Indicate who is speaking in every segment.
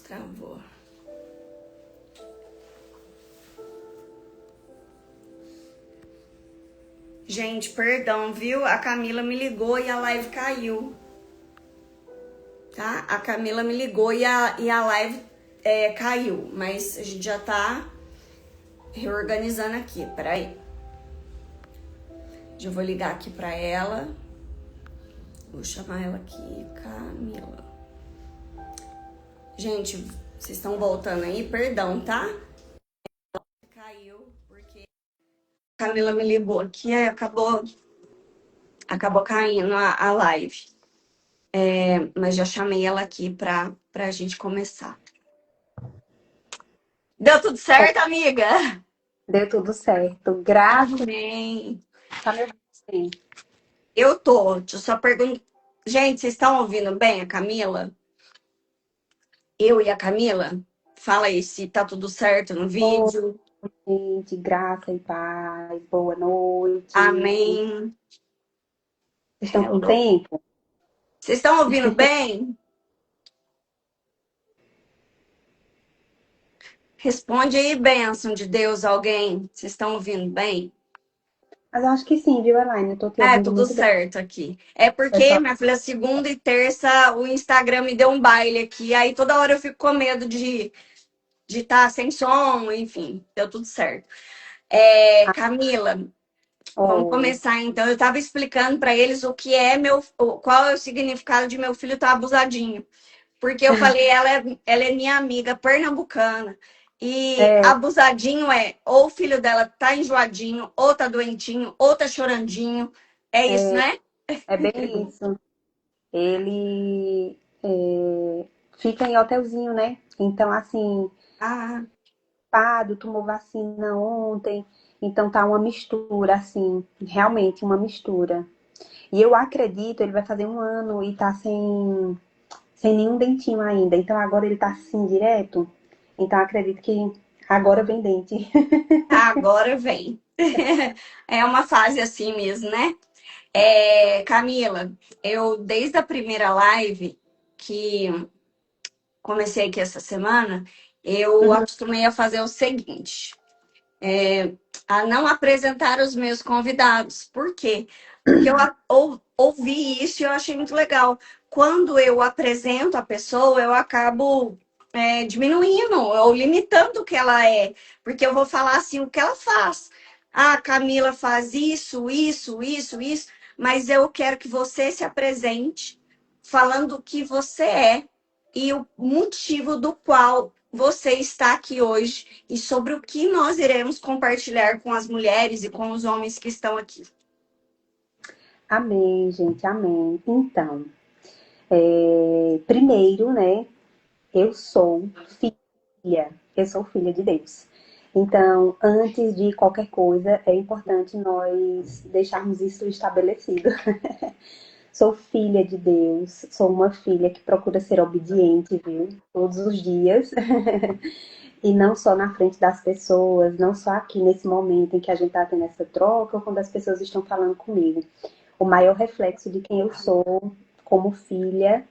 Speaker 1: Travou. Gente, perdão, viu? A Camila me ligou e a live caiu. Tá? A Camila me ligou e a live caiu. Mas a gente já tá reorganizando aqui. Peraí. Já vou ligar aqui pra ela. Vou chamar ela aqui. Camila. Gente, vocês estão voltando aí? Perdão, tá? Caiu porque a Camila me ligou aqui e acabou caindo a live. Mas já chamei ela aqui pra gente começar. Deu tudo certo, amiga?
Speaker 2: Deu tudo certo. Graças
Speaker 1: Amém.
Speaker 2: a Deus. Sim.
Speaker 1: Eu tô. Deixa eu só perguntar. Gente, vocês estão ouvindo bem a Camila? Eu e a Camila? Fala aí se tá tudo certo no
Speaker 2: Boa
Speaker 1: vídeo.
Speaker 2: noite, graça e paz. Boa noite.
Speaker 1: Amém.
Speaker 2: Estão com
Speaker 1: Hello.
Speaker 2: tempo?
Speaker 1: Vocês estão ouvindo bem? Responde aí, bênção de Deus, alguém. Vocês estão ouvindo bem?
Speaker 2: Mas eu acho que sim, viu, Elaine? Eu tô te
Speaker 1: É,
Speaker 2: ouvindo
Speaker 1: tudo
Speaker 2: muito bem.
Speaker 1: certo aqui. É
Speaker 2: É
Speaker 1: porque,
Speaker 2: só...
Speaker 1: minha filha, segunda e terça o Instagram me deu um baile aqui. Aí toda hora eu fico com medo de estar sem som, enfim, deu tudo certo. Camila, vamos
Speaker 2: Oi.
Speaker 1: começar então. Eu estava explicando para eles o que é qual é o significado de meu filho estar abusadinho. Porque eu falei, ela é minha amiga pernambucana. E
Speaker 2: É,
Speaker 1: abusadinho ou o filho dela tá enjoadinho, ou tá doentinho, ou tá chorandinho. É isso,
Speaker 2: é,
Speaker 1: né?
Speaker 2: é bem isso. Ele fica em hotelzinho, né? Então, assim,
Speaker 1: Ah,
Speaker 2: tomou vacina ontem. Então tá uma mistura, assim, realmente uma mistura. E eu acredito, ele vai fazer um ano e tá sem nenhum dentinho ainda. Então agora ele tá assim direto. Então acredito que agora vem dente.
Speaker 1: agora vem. É uma fase assim mesmo, né? Camila, eu desde a primeira live que comecei aqui essa semana, eu
Speaker 2: Uhum.
Speaker 1: acostumei a fazer o seguinte: a não apresentar os meus convidados. Por quê? Porque ouvi isso e eu achei muito legal. Quando eu apresento a pessoa, eu acabo diminuindo ou limitando o que ela é, porque eu vou falar assim o que ela faz. Ah, a Camila faz isso, isso, isso, isso, mas eu quero que você se apresente falando o que você é e o motivo do qual você está aqui hoje e sobre o que nós iremos compartilhar com as mulheres e com os homens que estão aqui.
Speaker 2: Amém, gente, amém. Então, primeiro, né, eu sou filha, eu sou filha de Deus. Então, antes de qualquer coisa, é importante nós deixarmos isso estabelecido. Sou filha de Deus, sou uma filha que procura ser obediente, viu? Todos os dias. E não só na frente das pessoas, não só aqui nesse momento em que a gente está tendo essa troca, ou quando as pessoas estão falando comigo. O maior reflexo de quem eu sou como filha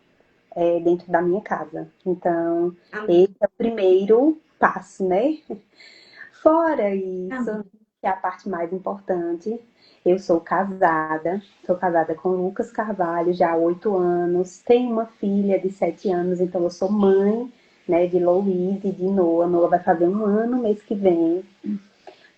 Speaker 2: dentro da minha casa. Então, esse
Speaker 1: Amém.
Speaker 2: é o primeiro passo, né? Fora isso,
Speaker 1: Amém.
Speaker 2: que é a parte mais importante, eu sou casada com Lucas Carvalho já há 8 anos, tenho uma filha de 7 anos, então eu sou mãe, né, de Louise e de Noah. Noah vai fazer um ano mês que vem.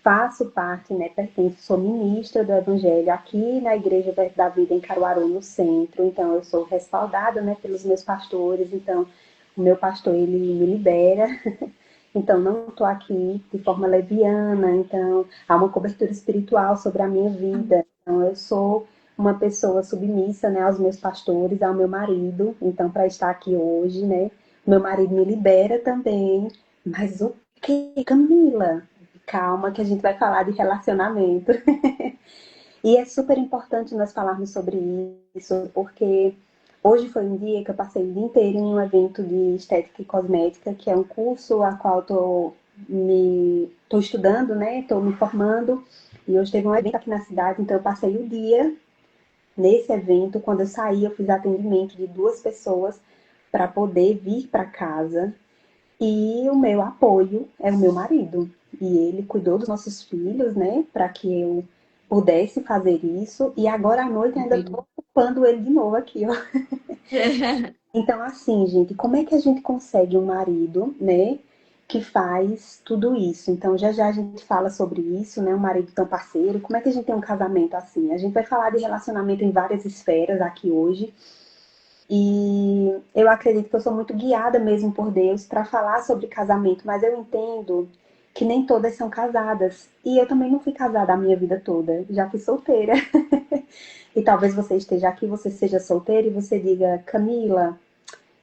Speaker 2: Faço parte, né, pertenço, sou ministra do Evangelho aqui na Igreja Verbo da Vida em Caruaru, no centro. Então eu sou respaldada, né, pelos meus pastores. Então o meu pastor, ele me libera. Então, não estou aqui de forma leviana, então há uma cobertura espiritual sobre a minha vida. Então, eu sou uma pessoa submissa, né, aos meus pastores, ao meu marido. Então, para estar aqui hoje, né, meu marido me libera também. Mas o que, Camila? Calma, que a gente vai falar de relacionamento. E é super importante nós falarmos sobre isso, porque hoje foi um dia que eu passei o dia inteiro em um evento de estética e cosmética, que é um curso a qual estou estudando, né? Estou me formando. E hoje teve um evento aqui na cidade, então eu passei o dia nesse evento. Quando eu saí, eu fiz atendimento de 2 pessoas para poder vir para casa. E o meu apoio é o meu marido. E ele cuidou dos nossos filhos, né, para que eu pudesse fazer isso. E agora à noite ainda estou ocupando ele de novo aqui, ó. Então, assim, gente, como é que a gente consegue um marido, né, que faz tudo isso? Então, já já a gente fala sobre isso, né, um marido tão parceiro. Como é que a gente tem um casamento assim? A gente vai falar de relacionamento em várias esferas aqui hoje. E eu acredito que eu sou muito guiada mesmo por Deus para falar sobre casamento, mas eu entendo que nem todas são casadas. E eu também não fui casada a minha vida toda, já fui solteira. E talvez você esteja aqui, você seja solteira e você diga, Camila,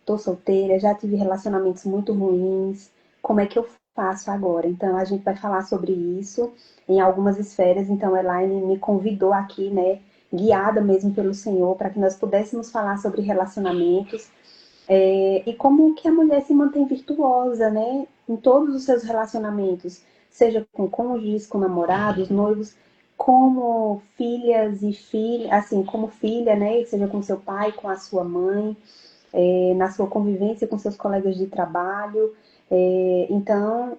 Speaker 2: tô solteira, já tive relacionamentos muito ruins, como é que eu faço agora? Então a gente vai falar sobre isso em algumas esferas. Então a Elaine me convidou aqui, né, guiada mesmo pelo Senhor, para que nós pudéssemos falar sobre relacionamentos e como que a mulher se mantém virtuosa, né, em todos os seus relacionamentos, seja com cônjuges, com namorados, noivos, como filhas e filhas, assim, como filha, né, seja com seu pai, com a sua mãe, na sua convivência com seus colegas de trabalho. Então,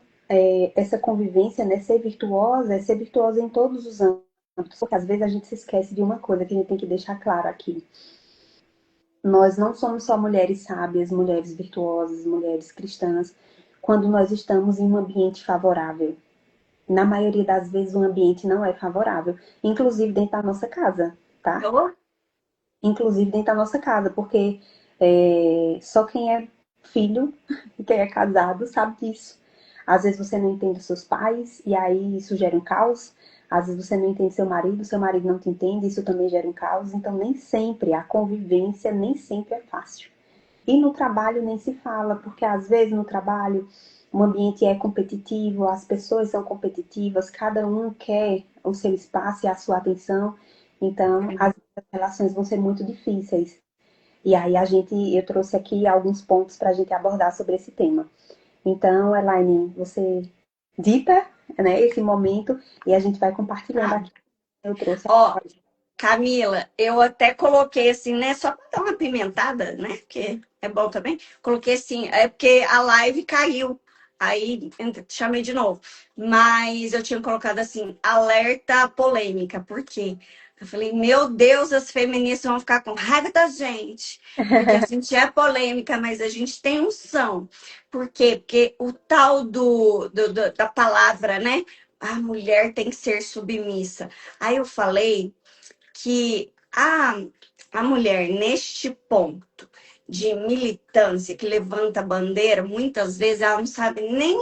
Speaker 2: essa convivência, né, ser virtuosa, é ser virtuosa em todos os âmbitos, porque às vezes a gente se esquece de uma coisa que a gente tem que deixar claro aqui. Nós não somos só mulheres sábias, mulheres virtuosas, mulheres cristãs, quando nós estamos em um ambiente favorável. Na maioria das vezes o ambiente não é favorável, inclusive dentro da nossa casa, tá?
Speaker 1: Oh,
Speaker 2: Inclusive dentro da nossa casa, porque só quem é filho e quem é casado sabe disso. Às vezes você não entende seus pais e aí isso gera um caos. Às vezes você não entende seu marido não te entende, isso também gera um caos. Então nem sempre a convivência nem sempre é fácil. E no trabalho nem se fala, porque às vezes no trabalho o ambiente é competitivo, as pessoas são competitivas, cada um quer o seu espaço e a sua atenção. Então, as relações vão ser muito difíceis. E aí eu trouxe aqui alguns pontos para a gente abordar sobre esse tema. Então, Elaine, você dita, né, esse momento e a gente vai compartilhando
Speaker 1: tá.
Speaker 2: aqui. Eu trouxe.
Speaker 1: Ó, Camila, eu até coloquei assim, né? Só para dar uma pimentada, né? Porque é bom também. Coloquei assim, é porque a live caiu. Aí chamei de novo. Mas eu tinha colocado assim, alerta polêmica. Por quê? Eu falei, meu Deus, as feministas vão ficar com raiva da gente. Porque a gente é polêmica, mas a gente tem unção. Por quê? Porque o tal da palavra, né? A mulher tem que ser submissa. Aí eu falei que a mulher, neste ponto de militância, que levanta a bandeira, muitas vezes ela não sabe nem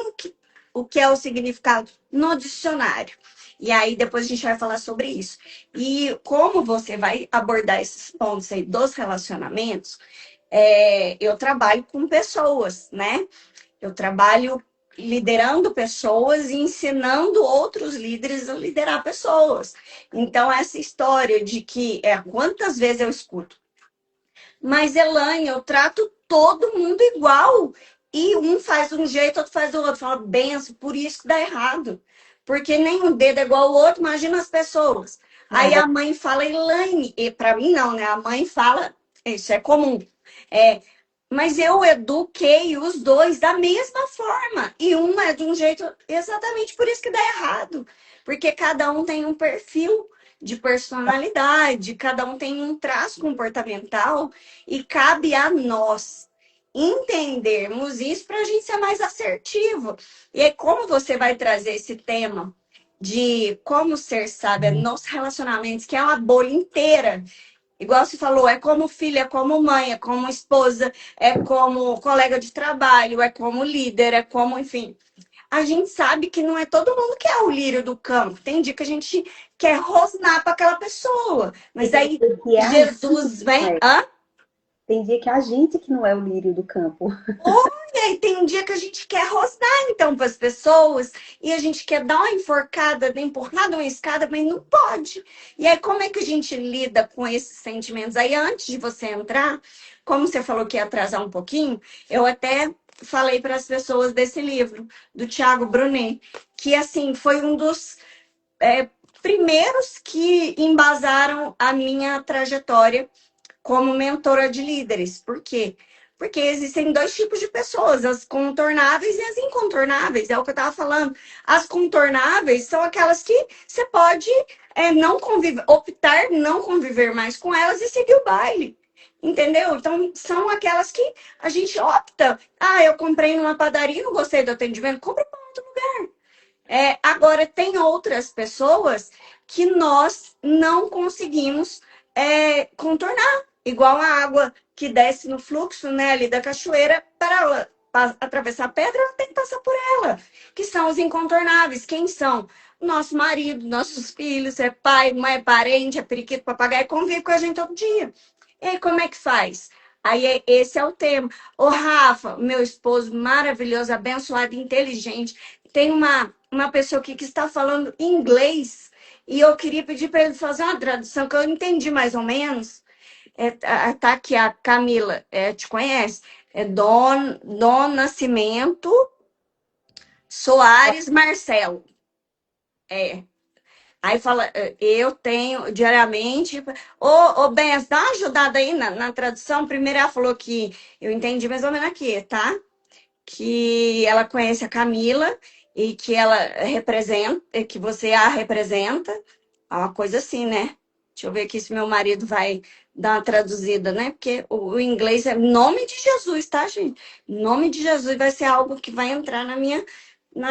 Speaker 1: o que é o significado no dicionário. E aí depois a gente vai falar sobre isso. E como você vai abordar esses pontos aí dos relacionamentos, eu trabalho com pessoas, né? Eu trabalho liderando pessoas e ensinando outros líderes a liderar pessoas. Então, essa história de que quantas vezes eu escuto, mas Elaine, eu trato todo mundo igual. E um faz de um jeito, outro faz do outro. Fala, benção, por isso que dá errado. Porque nenhum dedo é igual ao outro, imagina as pessoas. Aí a mãe fala, Elaine, e para mim não, né? A mãe fala, isso é comum. É, mas eu eduquei os dois da mesma forma. E um é de um jeito exatamente por isso que dá errado. Porque cada um tem um perfil de personalidade, cada um tem um traço comportamental e cabe a nós entendermos isso para a gente ser mais assertivo. E aí, como você vai trazer esse tema de como ser sábia nos relacionamentos, que é uma bolha inteira. Igual você falou, é como filha, é como mãe, é como esposa, é como colega de trabalho, é como líder, é como, enfim. A gente sabe que não é todo mundo que é o lírio do campo. Tem dia que a gente quer rosnar para aquela pessoa.
Speaker 2: E
Speaker 1: Mas
Speaker 2: tem
Speaker 1: aí
Speaker 2: dia que é a gente
Speaker 1: Jesus
Speaker 2: que não
Speaker 1: vem.
Speaker 2: é.
Speaker 1: Hã?
Speaker 2: Tem dia que é a gente que não é o lírio do campo.
Speaker 1: E aí tem um dia que a gente quer rosnar, então, para as pessoas, e a gente quer dar uma enforcada, uma empurrada, uma escada, mas não pode. E aí, como é que a gente lida com esses sentimentos? Aí, antes de você entrar, como você falou que ia atrasar um pouquinho, eu até falei para as pessoas desse livro, do Tiago Brunet, que, assim, foi um dos primeiros que embasaram a minha trajetória como mentora de líderes. Por quê? Porque existem dois tipos de pessoas, as contornáveis e as incontornáveis. É o que eu estava falando. As contornáveis são aquelas que você pode não conviver, optar não conviver mais com elas e seguir o baile. Entendeu? Então, são aquelas que a gente opta. Ah, eu comprei numa padaria, não gostei do atendimento, compra para outro lugar. Agora, tem outras pessoas que nós não conseguimos contornar, igual a água que desce no fluxo, né, ali da cachoeira, para ela atravessar a pedra, ela tem que passar por ela, que são os incontornáveis. Quem são? Nosso marido, nossos filhos, é pai, mãe, é parente, é periquito, papagaio, convive com a gente todo dia. E aí, como é que faz? Aí, esse é o tema. O Rafa, meu esposo maravilhoso, abençoado, inteligente, tem uma pessoa aqui que está falando inglês e eu queria pedir para ele fazer uma tradução que eu entendi mais ou menos. Tá aqui a Camila, te conhece? Dom Nascimento Soares Marcelo. É. Aí fala, eu tenho diariamente. Ô, Bens, dá uma ajudada aí na tradução. Primeiro ela falou que eu entendi mais ou menos aqui, tá? Que ela conhece a Camila e que ela representa, que você a representa, uma coisa assim, né? Deixa eu ver aqui se meu marido vai dar uma traduzida, né? Porque o inglês é nome de Jesus, tá, gente? Nome de Jesus vai ser algo que vai entrar na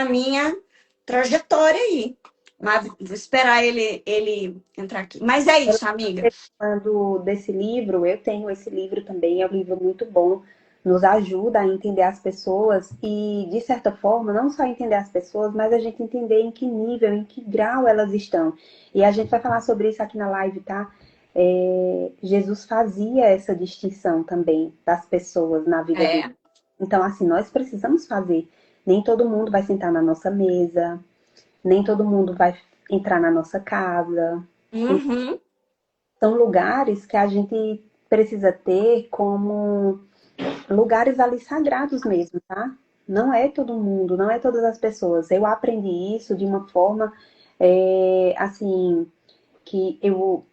Speaker 1: minha trajetória aí. Mas vou esperar ele entrar aqui. Mas é isso, amiga.
Speaker 2: Falando desse livro, eu tenho esse livro também, é um livro muito bom, nos ajuda a entender as pessoas e, de certa forma, não só entender as pessoas, mas a gente entender em que nível, em que grau elas estão. E a gente vai falar sobre isso aqui na live, tá? Jesus fazia essa distinção também das pessoas na vida dele.
Speaker 1: É.
Speaker 2: Então, assim, nós precisamos fazer. Nem todo mundo vai sentar na nossa mesa, nem todo mundo vai entrar na nossa casa.
Speaker 1: Uhum.
Speaker 2: São lugares que a gente precisa ter como lugares ali sagrados mesmo, tá? Não é todo mundo, não é todas as pessoas. Eu aprendi isso de uma forma, assim, que eu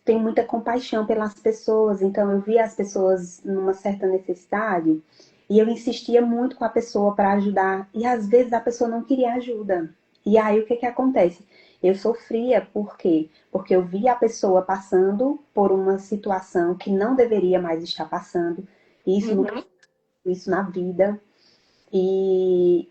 Speaker 2: tenho muita compaixão pelas pessoas, então eu via as pessoas numa certa necessidade e eu insistia muito com a pessoa para ajudar e às vezes a pessoa não queria ajuda. E aí o que que acontece? Eu sofria, por quê? Porque eu via a pessoa passando por uma situação que não deveria mais estar passando, e isso no
Speaker 1: Uhum.
Speaker 2: isso na vida, e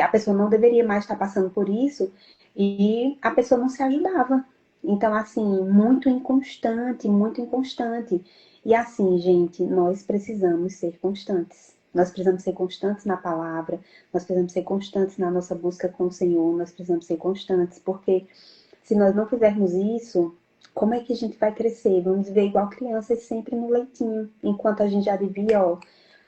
Speaker 2: a pessoa não deveria mais estar passando por isso, e a pessoa não se ajudava. Então, assim, muito inconstante, muito inconstante. E assim, gente, nós precisamos ser constantes. Nós precisamos ser constantes na palavra, nós precisamos ser constantes na nossa busca com o Senhor, nós precisamos ser constantes, porque se nós não fizermos isso, como é que a gente vai crescer? Vamos viver igual crianças sempre no leitinho, enquanto a gente já devia, ó,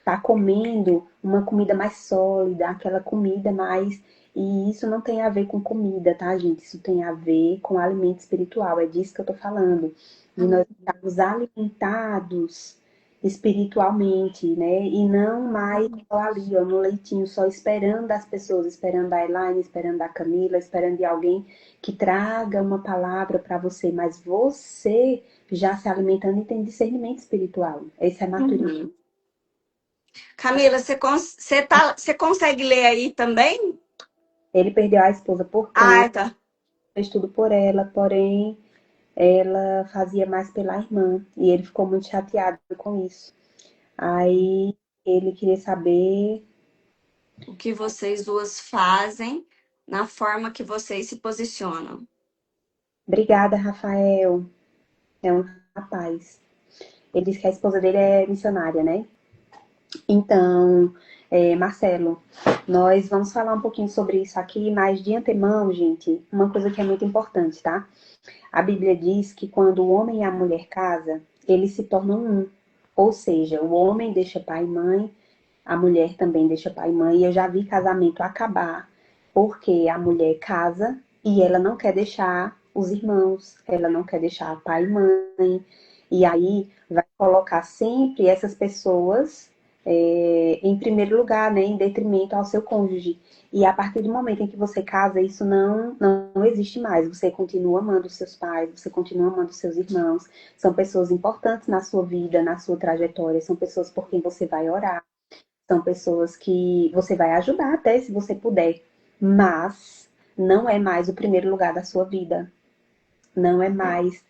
Speaker 2: tá comendo uma comida mais sólida, aquela comida mais. E isso não tem a ver com comida, tá, gente? Isso tem a ver com alimento espiritual. É disso que eu tô falando. De nós estarmos alimentados espiritualmente, né? E não mais só ali, ó, no leitinho, só esperando as pessoas, esperando a Elaine, esperando a Camila, esperando de alguém que traga uma palavra para você, mas você já se alimentando e tem discernimento espiritual. Essa é a maturidade.
Speaker 1: Uhum. Camila, você consegue ler aí também?
Speaker 2: Ele perdeu a esposa por
Speaker 1: Ah,
Speaker 2: câncer,
Speaker 1: tá.
Speaker 2: fez tudo por ela, porém ela fazia mais pela irmã e ele ficou muito chateado com isso. Aí ele queria saber.
Speaker 1: O que vocês duas fazem na forma que vocês se posicionam.
Speaker 2: Obrigada, Rafael. É um rapaz. Ele disse que a esposa dele é missionária, né? Então, Marcelo, nós vamos falar um pouquinho sobre isso aqui, mas de antemão, gente, uma coisa que é muito importante, tá? A Bíblia diz que quando o homem e a mulher casam, eles se tornam um. Ou seja, o homem deixa pai e mãe, a mulher também deixa pai e mãe. E eu já vi casamento acabar porque a mulher casa e ela não quer deixar os irmãos, ela não quer deixar pai e mãe. E aí vai colocar sempre essas pessoas em primeiro lugar, né, em detrimento ao seu cônjuge. E a partir do momento em que você casa, isso não existe mais. Você continua amando seus pais, você continua amando seus irmãos. São pessoas importantes na sua vida, na sua trajetória. São pessoas por quem você vai orar. São pessoas que você vai ajudar até se você puder. Mas não é mais o primeiro lugar da sua vida. Não é mais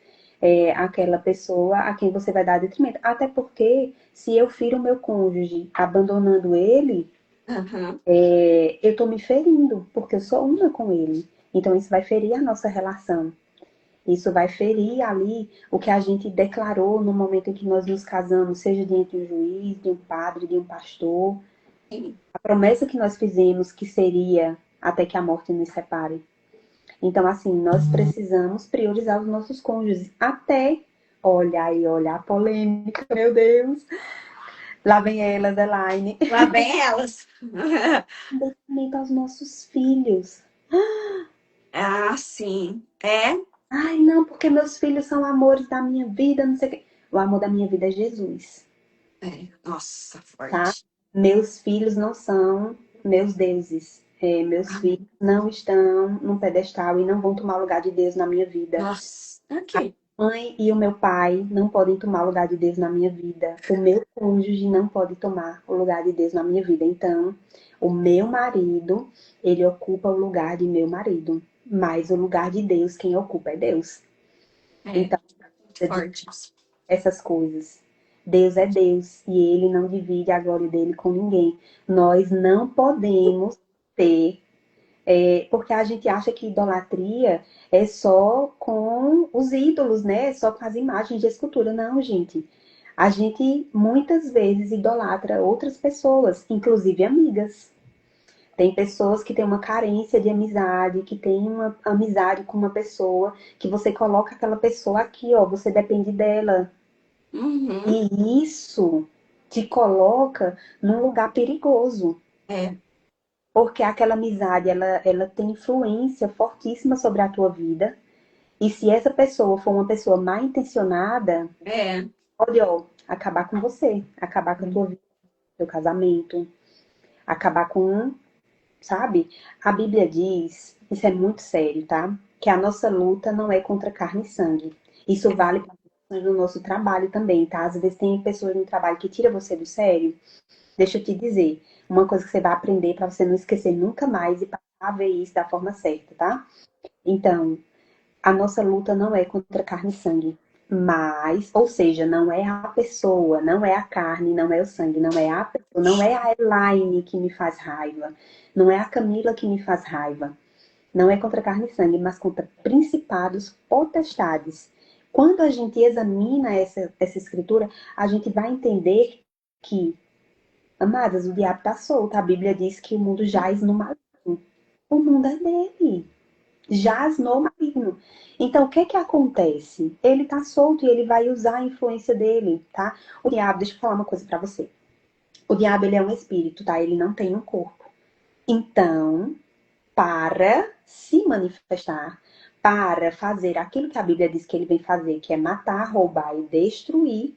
Speaker 2: aquela pessoa a quem você vai dar detrimento. Até porque, se eu firo o meu cônjuge abandonando ele,
Speaker 1: Aham.
Speaker 2: eu estou me ferindo, porque eu sou uma com ele. Então, isso vai ferir a nossa relação. Isso vai ferir ali o que a gente declarou no momento em que nós nos casamos, seja diante de um juiz, de um padre, de um pastor.
Speaker 1: Sim.
Speaker 2: A promessa que nós fizemos que seria até que a morte nos separe. Então, assim, nós precisamos priorizar os nossos cônjuges. Até, olha aí, olha a polêmica, meu Deus. Lá vem ela, Elaine.
Speaker 1: Lá vem elas.
Speaker 2: Detrimento aos nossos filhos.
Speaker 1: Ah, sim. É?
Speaker 2: Ai, não, porque meus filhos são amores da minha vida, não sei o quê. O amor da minha vida é Jesus,
Speaker 1: É. Nossa,
Speaker 2: tá?
Speaker 1: forte.
Speaker 2: Meus filhos não são meus deuses. Meus filhos
Speaker 1: Ai,
Speaker 2: não estão num pedestal e não vão tomar o lugar de Deus na minha vida.
Speaker 1: nossa.
Speaker 2: A
Speaker 1: Aqui.
Speaker 2: mãe e o meu pai não podem tomar o lugar de Deus na minha vida. O meu cônjuge não pode tomar o lugar de Deus na minha vida. Então, o meu marido, ele ocupa o lugar de meu marido. Mas o lugar de Deus, quem ocupa é Deus.
Speaker 1: É.
Speaker 2: Então,
Speaker 1: Muito forte.
Speaker 2: essas coisas. Deus é Deus e ele não divide a glória dele com ninguém. Nós não podemos ter, porque a gente acha que idolatria é só com os ídolos, né? É só com as imagens de escultura. Não, gente. A gente muitas vezes idolatra outras pessoas, inclusive amigas. Tem pessoas que têm uma carência de amizade, que tem uma amizade com uma pessoa, que você coloca aquela pessoa aqui, ó, você depende dela.
Speaker 1: Uhum.
Speaker 2: E isso te coloca num lugar perigoso,
Speaker 1: É.
Speaker 2: porque aquela amizade, ela tem influência fortíssima sobre a tua vida. E se essa pessoa for uma pessoa mal intencionada,
Speaker 1: É.
Speaker 2: pode, ó, acabar com você, acabar com a tua vida, teu casamento, acabar com, sabe? A Bíblia diz, isso é muito sério, tá? Que a nossa luta não é contra carne e sangue. Isso vale para no nosso trabalho também, tá? Às vezes tem pessoas no trabalho que tira você do sério. Deixa eu te dizer, uma coisa que você vai aprender para você não esquecer nunca mais e passar a ver isso da forma certa, tá? Então, a nossa luta não é contra carne e sangue, mas, ou seja, não é a pessoa, não é a carne, não é o sangue, não é a pessoa, não é a Elaine que me faz raiva, não é a Camila que me faz raiva. Não é contra carne e sangue, mas contra principados, potestades. Quando a gente examina essa escritura, a gente vai entender que, amadas, o diabo está solto. A Bíblia diz que o mundo jaz no maligno. O mundo é dele. Jaz no maligno. Então, o que que acontece? Ele está solto e ele vai usar a influência dele, tá? O diabo, deixa eu falar uma coisa para você. O diabo, ele é um espírito, tá? Ele não tem um corpo. Então, para se manifestar, para fazer aquilo que a Bíblia diz que ele vem fazer, que é matar, roubar e destruir,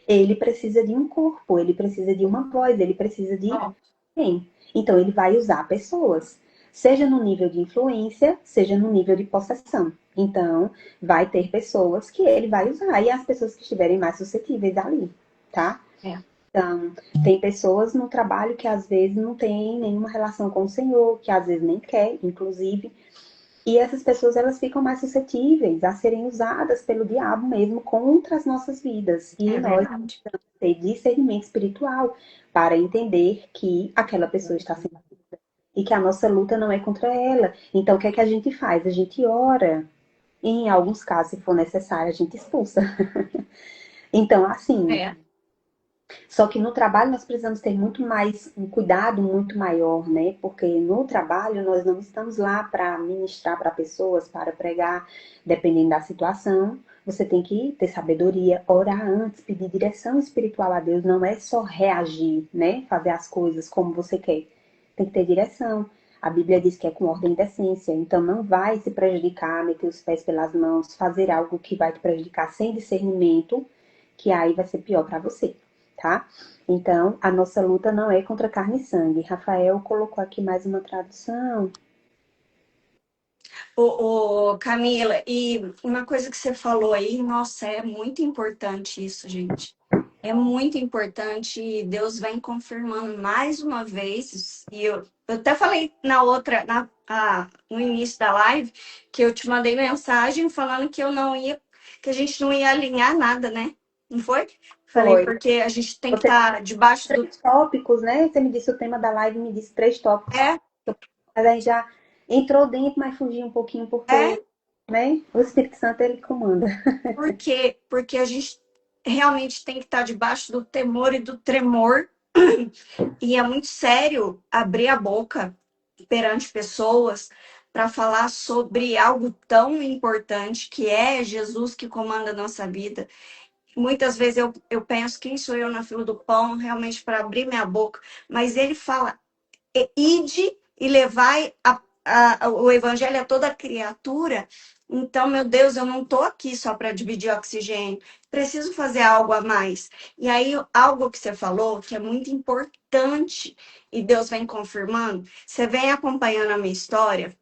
Speaker 2: ele precisa de um corpo, ele precisa de uma voz, ele precisa de
Speaker 1: Ó.
Speaker 2: quem? Então ele vai usar pessoas, seja no nível de influência, seja no nível de possessão. Então, vai ter pessoas que ele vai usar, e as pessoas que estiverem mais suscetíveis ali, tá?
Speaker 1: É.
Speaker 2: Então, tem pessoas no trabalho que às vezes não tem nenhuma relação com o Senhor, que às vezes nem quer, inclusive. E essas pessoas elas ficam mais suscetíveis a serem usadas pelo diabo mesmo contra as nossas vidas. E
Speaker 1: É
Speaker 2: nós
Speaker 1: verdade.
Speaker 2: temos que ter discernimento espiritual para entender que aquela pessoa está sendo e que a nossa luta não é contra ela. Então, o que é que a gente faz? A gente ora. E em alguns casos, se for necessário, a gente expulsa. Então, assim,
Speaker 1: É.
Speaker 2: só que no trabalho nós precisamos ter muito mais um cuidado muito maior, né? Porque no trabalho nós não estamos lá para ministrar para pessoas, para pregar, dependendo da situação. Você tem que ter sabedoria, orar antes, pedir direção espiritual a Deus. Não é só reagir, né? Fazer as coisas como você quer. Tem que ter direção. A Bíblia diz que é com ordem e decência. Então não vai se prejudicar, meter os pés pelas mãos, fazer algo que vai te prejudicar sem discernimento, que aí vai ser pior para você. tá? Então, a nossa luta não é contra carne e sangue. Rafael colocou aqui mais uma tradução.
Speaker 1: Camila, e uma coisa que você falou aí, nossa, é muito importante isso, gente. É muito importante e Deus vem confirmando mais uma vez. E eu até falei na outra, no início da live, que eu te mandei mensagem falando que eu não ia, que a gente não ia alinhar nada, né? Não foi? Falei,
Speaker 2: Foi.
Speaker 1: porque a gente tem que
Speaker 2: Você
Speaker 1: estar debaixo do.
Speaker 2: três tópicos, né? Você me disse o tema da live, me disse três tópicos.
Speaker 1: É,
Speaker 2: Mas aí já entrou dentro, mas fugiu um pouquinho, porque,
Speaker 1: é,
Speaker 2: né? O Espírito Santo, ele comanda.
Speaker 1: por quê? Porque a gente realmente tem que estar debaixo do temor e do tremor. E é muito sério abrir a boca perante pessoas para falar sobre algo tão importante que é Jesus que comanda a nossa vida. Muitas vezes eu penso, quem sou eu na fila do pão, realmente para abrir minha boca, mas ele fala, ide e levai o evangelho a toda criatura. Então, meu Deus, eu não estou aqui só para dividir oxigênio. Preciso fazer algo a mais. E aí, algo que você falou, que é muito importante, e Deus vem confirmando, você vem acompanhando a minha história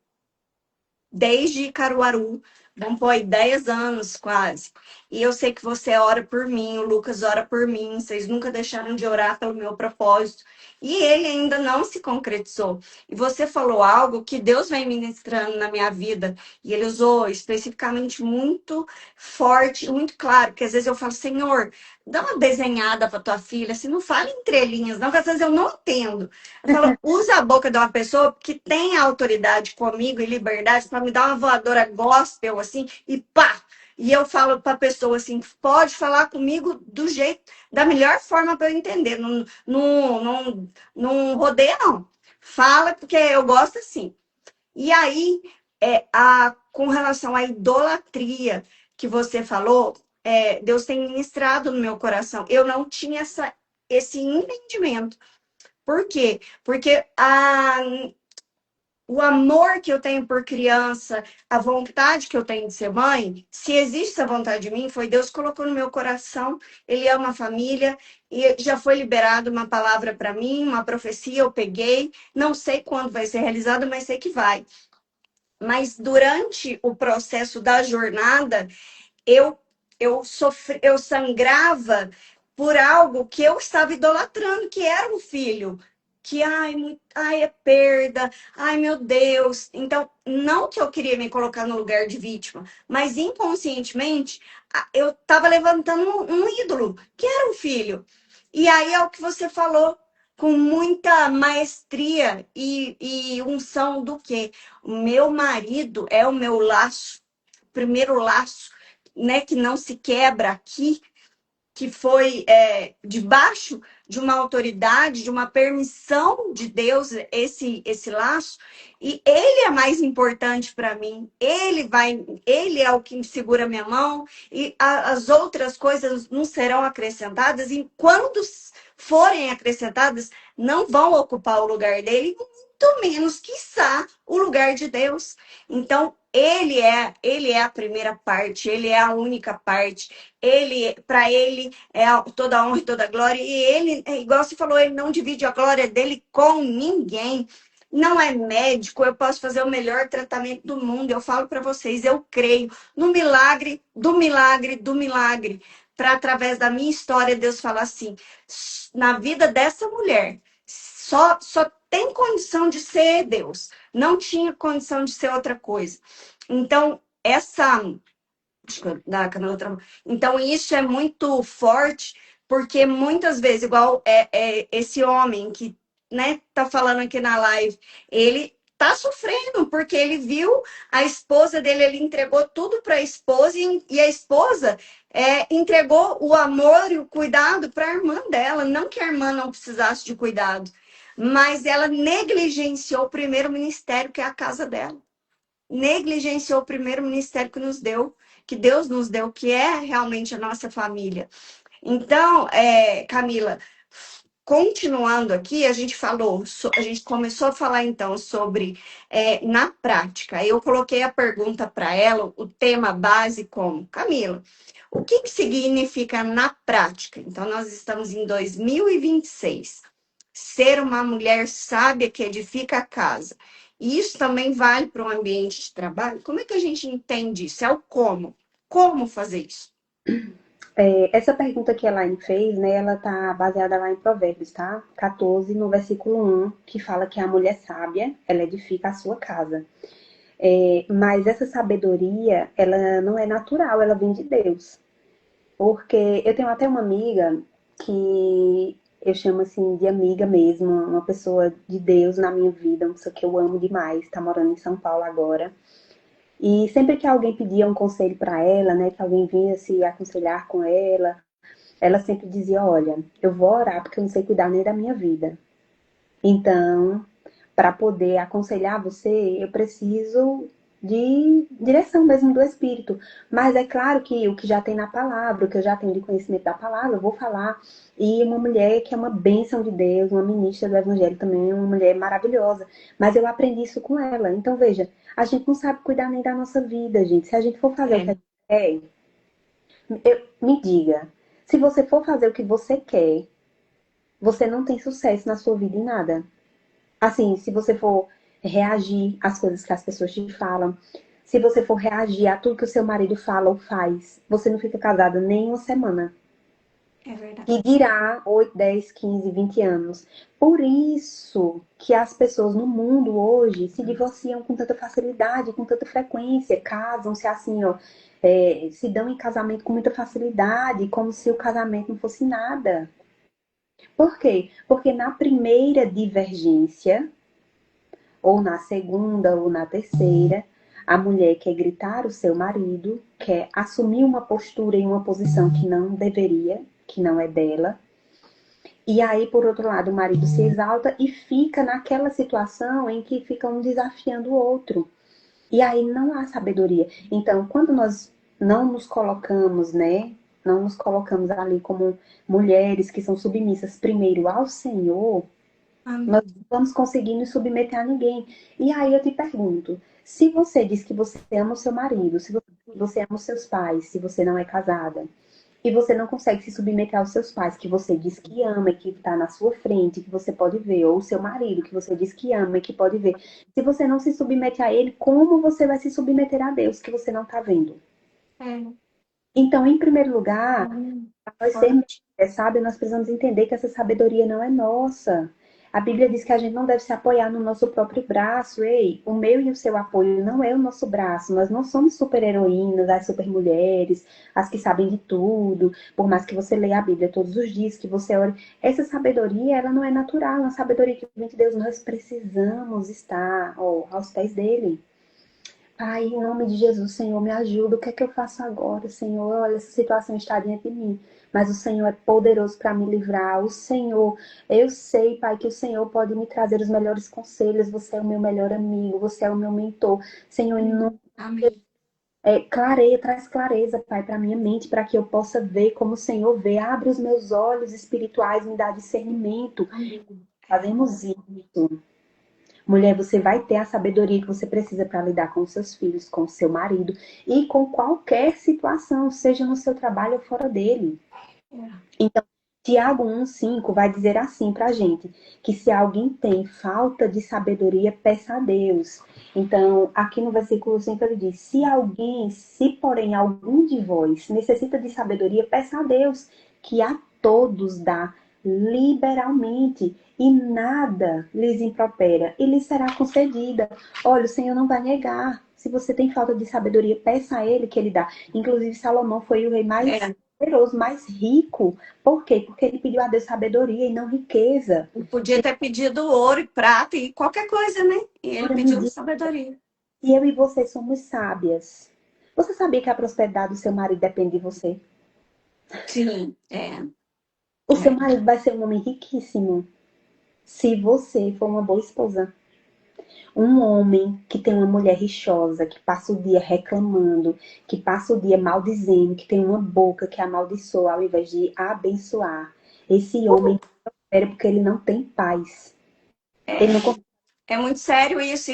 Speaker 1: desde Caruaru, vão pôr aí 10 anos quase. E eu sei que você ora por mim, o Lucas ora por mim, vocês nunca deixaram de orar pelo meu propósito. E ele ainda não se concretizou. E você falou algo que Deus vem ministrando na minha vida, e ele usou especificamente muito forte, muito claro, porque às vezes eu falo, Senhor, dá uma desenhada para tua filha, assim, não fala em entrelinhas, não, porque às vezes eu não entendo. Eu falo, usa a boca de uma pessoa que tem autoridade comigo e liberdade para me dar uma voadora gospel, assim, e pá! E eu falo para a pessoa assim, pode falar comigo do jeito, da melhor forma para eu entender. Não rodeia, não. Fala, porque eu gosto assim. E aí, com relação à idolatria que você falou, Deus tem ministrado no meu coração. Eu não tinha esse entendimento. Por quê? Porque o amor que eu tenho por criança, a vontade que eu tenho de ser mãe, se existe essa vontade de mim, foi Deus que colocou no meu coração. Ele ama a família e já foi liberado uma palavra para mim, uma profecia, eu peguei. Não sei quando vai ser realizada, mas sei que vai. Mas durante o processo da jornada, eu eu sangrava por algo que eu estava idolatrando, que era um filho. Que, ai, é perda, ai, meu Deus. Então, não que eu queria me colocar no lugar de vítima, mas inconscientemente eu estava levantando um ídolo, que era um filho. E aí é o que você falou, com muita maestria e unção do quê? O meu marido é o meu laço, primeiro laço, né, que não se quebra aqui, que foi debaixo de uma autoridade, de uma permissão de Deus, esse laço, e ele é mais importante para mim. Ele é o que segura minha mão, e as outras coisas não serão acrescentadas, e quando forem acrescentadas, não vão ocupar o lugar dele, muito menos, quiçá, o lugar de Deus. Então, ele é a primeira parte, ele é a única parte. Para ele é toda a honra e toda a glória. E ele, igual você falou, ele não divide a glória dele com ninguém. Não é médico, eu posso fazer o melhor tratamento do mundo. Eu falo para vocês, eu creio no milagre, do milagre, do milagre. Para através da minha história, Deus falar assim: na vida dessa mulher, só tem condição de ser Deus. Não tinha condição de ser outra coisa. Então, então, isso é muito forte, porque muitas vezes, igual esse homem que, né, tá falando aqui na live, ele tá sofrendo, porque ele viu a esposa dele, ele entregou tudo para a esposa, e a esposa entregou o amor e o cuidado para a irmã dela. Não que a irmã não precisasse de cuidado, mas ela negligenciou o primeiro ministério, que é a casa dela. Negligenciou o primeiro ministério que nos deu, que Deus nos deu, que é realmente a nossa família. Então, Camila, continuando aqui, a gente começou a falar então sobre na prática. Eu coloquei a pergunta para ela, o tema base como, Camila, o que que significa na prática? Então, nós estamos em 2026. Ser uma mulher sábia que edifica a casa. E isso também vale para o ambiente de trabalho? Como é que a gente entende isso? É o como. Como fazer isso?
Speaker 2: Essa pergunta que a Elaine fez, né, ela tá baseada lá em Provérbios, tá? 14, no versículo 1, que fala que a mulher sábia, ela edifica a sua casa. Mas essa sabedoria, ela não é natural, ela vem de Deus. Porque eu tenho até uma amiga que eu chamo assim de amiga mesmo, uma pessoa de Deus na minha vida, uma pessoa que eu amo demais, tá morando em São Paulo agora. E sempre que alguém pedia um conselho para ela, né, que alguém vinha se aconselhar com ela sempre dizia: Olha, eu vou orar porque eu não sei cuidar nem da minha vida. Então, para poder aconselhar você, eu preciso de direção mesmo do Espírito. Mas é claro que o que já tem na palavra, o que eu já tenho de conhecimento da palavra, eu vou falar. E uma mulher que é uma bênção de Deus, uma ministra do Evangelho também, uma mulher maravilhosa. Mas eu aprendi isso com ela. Então, veja, a gente não sabe cuidar nem da nossa vida, gente. Se a gente for fazer o que a
Speaker 1: É,
Speaker 2: gente quer, me diga. Se você for fazer o que você quer, você não tem sucesso na sua vida em nada. Assim, se você for reagir às coisas que as pessoas te falam, se você for reagir a tudo que o seu marido fala ou faz, você não fica casada nem uma semana.
Speaker 1: é verdade.
Speaker 2: E dirá 8, 10, 15, 20 anos. Por isso que as pessoas no mundo hoje se divorciam com tanta facilidade, com tanta frequência, casam-se assim, ó, se dão em casamento com muita facilidade, como se o casamento não fosse nada. Por quê? Porque na primeira divergência, ou na segunda, ou na terceira, a mulher quer gritar o seu marido, quer assumir uma postura e uma posição que não deveria, que não é dela. E aí, por outro lado, o marido se exalta e fica naquela situação em que fica um desafiando o outro. E aí não há sabedoria. Então, quando nós não nos colocamos, né? Não nos colocamos ali como mulheres que são submissas primeiro ao Senhor, nós
Speaker 1: Amém.
Speaker 2: não vamos conseguir nos submeter a ninguém. E aí eu te pergunto, se você diz que você ama o seu marido, se você ama os seus pais, se você não é casada, e você não consegue se submeter aos seus pais, que você diz que ama e que está na sua frente, que você pode ver, ou o seu marido, que você diz que ama e que pode ver, se você não se submete a ele, como você vai se submeter a Deus, que você não está vendo?
Speaker 1: É,
Speaker 2: Então, em primeiro lugar, nós sermos,
Speaker 1: forte.
Speaker 2: sabe, nós precisamos entender que essa sabedoria não é nossa. A Bíblia diz que a gente não deve se apoiar no nosso próprio braço. Ei, o meu e o seu apoio não é o nosso braço. Nós não somos super-heroínas, as super-mulheres, as que sabem de tudo. Por mais que você leia a Bíblia todos os dias, que você ore. Essa sabedoria, ela não é natural. É uma sabedoria que vem de Deus. Nós precisamos estar, aos pés dele. Pai, em nome de Jesus, Senhor, me ajuda. O que é que eu faço agora, Senhor? Olha, essa situação está diante de mim. Mas o Senhor é poderoso para me livrar. O Senhor, eu sei, Pai, que o Senhor pode me trazer os melhores conselhos. Você é o meu melhor amigo, você é o meu mentor. Senhor, em nome
Speaker 1: Amém.
Speaker 2: clareia, traz clareza, Pai, para minha mente, para que eu possa ver como o Senhor vê. Abre os meus olhos espirituais, me dá discernimento.
Speaker 1: Amém. É.
Speaker 2: Fazemos isso. Mulher, você vai ter a sabedoria que você precisa para lidar com os seus filhos, com o seu marido e com qualquer situação, seja no seu trabalho ou fora dele.
Speaker 1: É.
Speaker 2: Então, Tiago 1,5 vai dizer assim para a gente, que se alguém tem falta de sabedoria, peça a Deus. Então, aqui no versículo 5 ele diz, se porém algum de vós necessita de sabedoria, peça a Deus, que a todos dá liberalmente e nada lhes impropera e lhes será concedida. Olha, o Senhor não vai negar. Se você tem falta de sabedoria, peça a Ele que Ele dá. Inclusive, Salomão foi o rei mais
Speaker 1: É.
Speaker 2: poderoso, mais rico. Por quê? Porque ele pediu a Deus sabedoria e não riqueza.
Speaker 1: Ele podia ter pedido ouro e prata e qualquer coisa, né? E ele
Speaker 2: Agora me
Speaker 1: pediu
Speaker 2: diz,
Speaker 1: sabedoria.
Speaker 2: se eu e você somos sábias, você sabia que a prosperidade do seu marido depende de você?
Speaker 1: Sim, é.
Speaker 2: O seu
Speaker 1: É.
Speaker 2: marido vai ser um homem riquíssimo se você for uma boa esposa. Um homem que tem uma mulher rixosa, que passa o dia reclamando, que passa o dia maldizendo, que tem uma boca que amaldiçoa ao invés de abençoar. Esse homem sério porque ele não tem paz. Ele não consegue.
Speaker 1: É muito sério isso,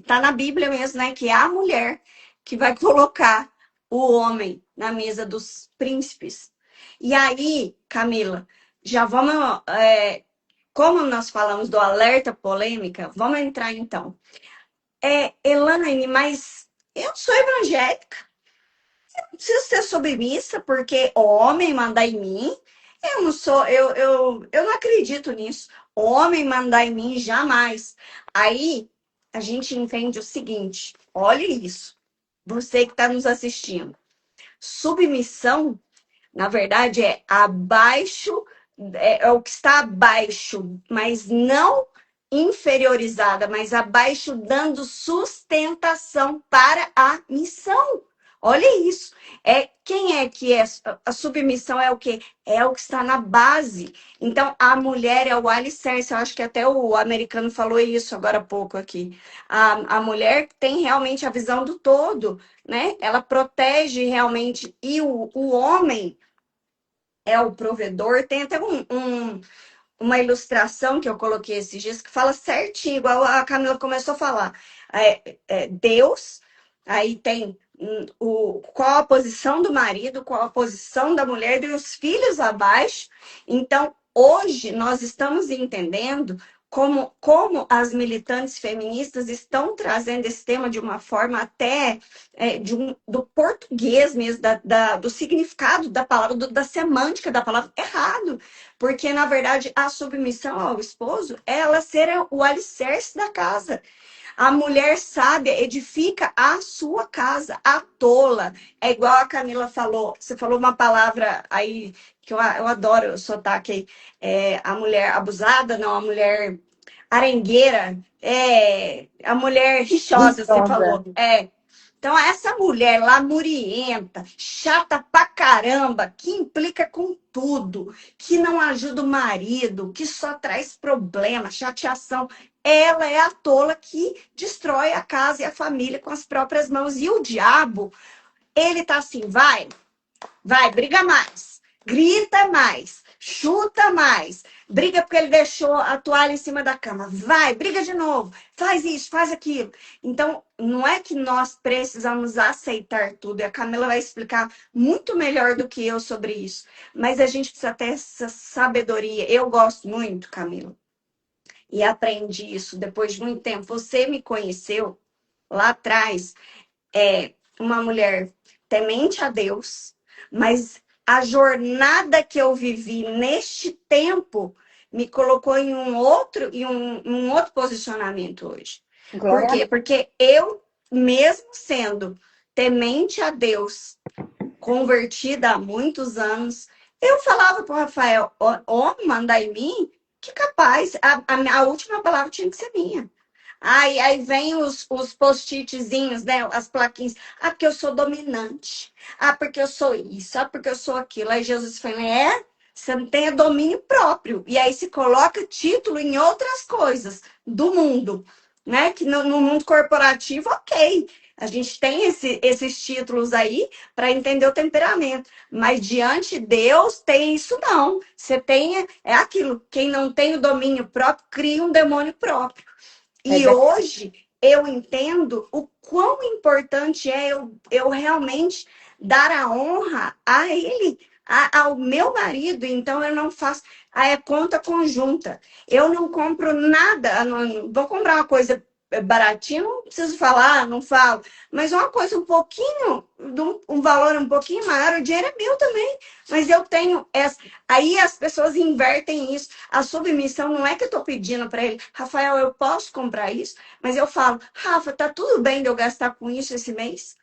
Speaker 1: tá na Bíblia mesmo, né? Que é a mulher que vai colocar o homem na mesa dos príncipes. E aí, Camila, já vamos. Como nós falamos do alerta polêmica, vamos entrar então. Elaine, mas eu sou evangélica, preciso ser submissa porque o homem manda em mim. Eu não sou, eu não acredito nisso. O homem mandar em mim jamais. Aí a gente entende o seguinte: olha isso, você que está nos assistindo. Submissão na verdade, é abaixo, é o que está abaixo, mas não inferiorizada, mas abaixo, dando sustentação para a missão. Olha isso. Quem é que é a submissão é o quê? É o que está na base. Então, a mulher é o alicerce. Eu acho que até o americano falou isso agora há pouco aqui. A mulher tem realmente a visão do todo, né? Ela protege realmente. E o homem é o provedor. Tem até uma ilustração que eu coloquei esses dias que fala certinho, igual a Camila começou a falar. Deus, aí tem qual a posição do marido, qual a posição da mulher e os filhos abaixo. Então, hoje nós estamos entendendo como as militantes feministas estão trazendo esse tema de uma forma até do português mesmo, do significado da palavra, da semântica da palavra errado. Porque, na verdade, a submissão ao esposo é ela ser o alicerce da casa. A mulher sábia edifica a sua casa. A tola é igual a Camila falou. Você falou uma palavra aí que eu adoro o sotaque aí. A mulher abusada, não, a mulher arengueira, a mulher rixosa, você
Speaker 2: Religiosa.
Speaker 1: falou. Então, essa mulher lamurienta, chata pra caramba, que implica com tudo, que não ajuda o marido, que só traz problema, chateação, ela é a tola que destrói a casa e a família com as próprias mãos. E o diabo, ele tá assim, vai, briga mais, grita mais, chuta mais, briga porque ele deixou a toalha em cima da cama, vai, briga de novo, faz isso, faz aquilo. Então, não é que nós precisamos aceitar tudo, e a Camila vai explicar muito melhor do que eu sobre isso, mas a gente precisa ter essa sabedoria. Eu gosto muito, Camila, e aprendi isso depois de muito tempo. Você me conheceu lá atrás, uma mulher temente a Deus, mas a jornada que eu vivi neste tempo me colocou em um outro posicionamento hoje. Por
Speaker 2: Glória a
Speaker 1: quê?
Speaker 2: Deus.
Speaker 1: Porque eu, mesmo sendo temente a Deus, convertida há muitos anos, eu falava para o Rafael, homem, mandar em mim, que capaz, a última palavra tinha que ser minha. Aí vem os post-itzinhos, né? As plaquinhas. Ah, porque eu sou dominante. Ah, porque eu sou isso. Ah, porque eu sou aquilo. Aí Jesus fala, você não tem domínio próprio. E aí se coloca título em outras coisas do mundo, né? Que no mundo corporativo, ok. A gente tem esses títulos aí para entender o temperamento. Mas diante de Deus tem isso não. Você tem, aquilo. Quem não tem o domínio próprio, cria um demônio próprio.
Speaker 2: É
Speaker 1: E hoje eu entendo o quão importante é eu realmente dar a honra a ele, ao meu marido. Então eu não faço. Conta conjunta. Eu não compro nada. Vou comprar uma coisa baratinha, não preciso falar, não falo. Mas uma coisa um pouquinho, de um valor um pouquinho maior, o dinheiro é meu também. Mas eu tenho essa. Aí as pessoas invertem isso. A submissão não é que eu estou pedindo para ele, Rafael, eu posso comprar isso? Mas eu falo, Rafa, tá tudo bem de eu gastar com isso esse mês?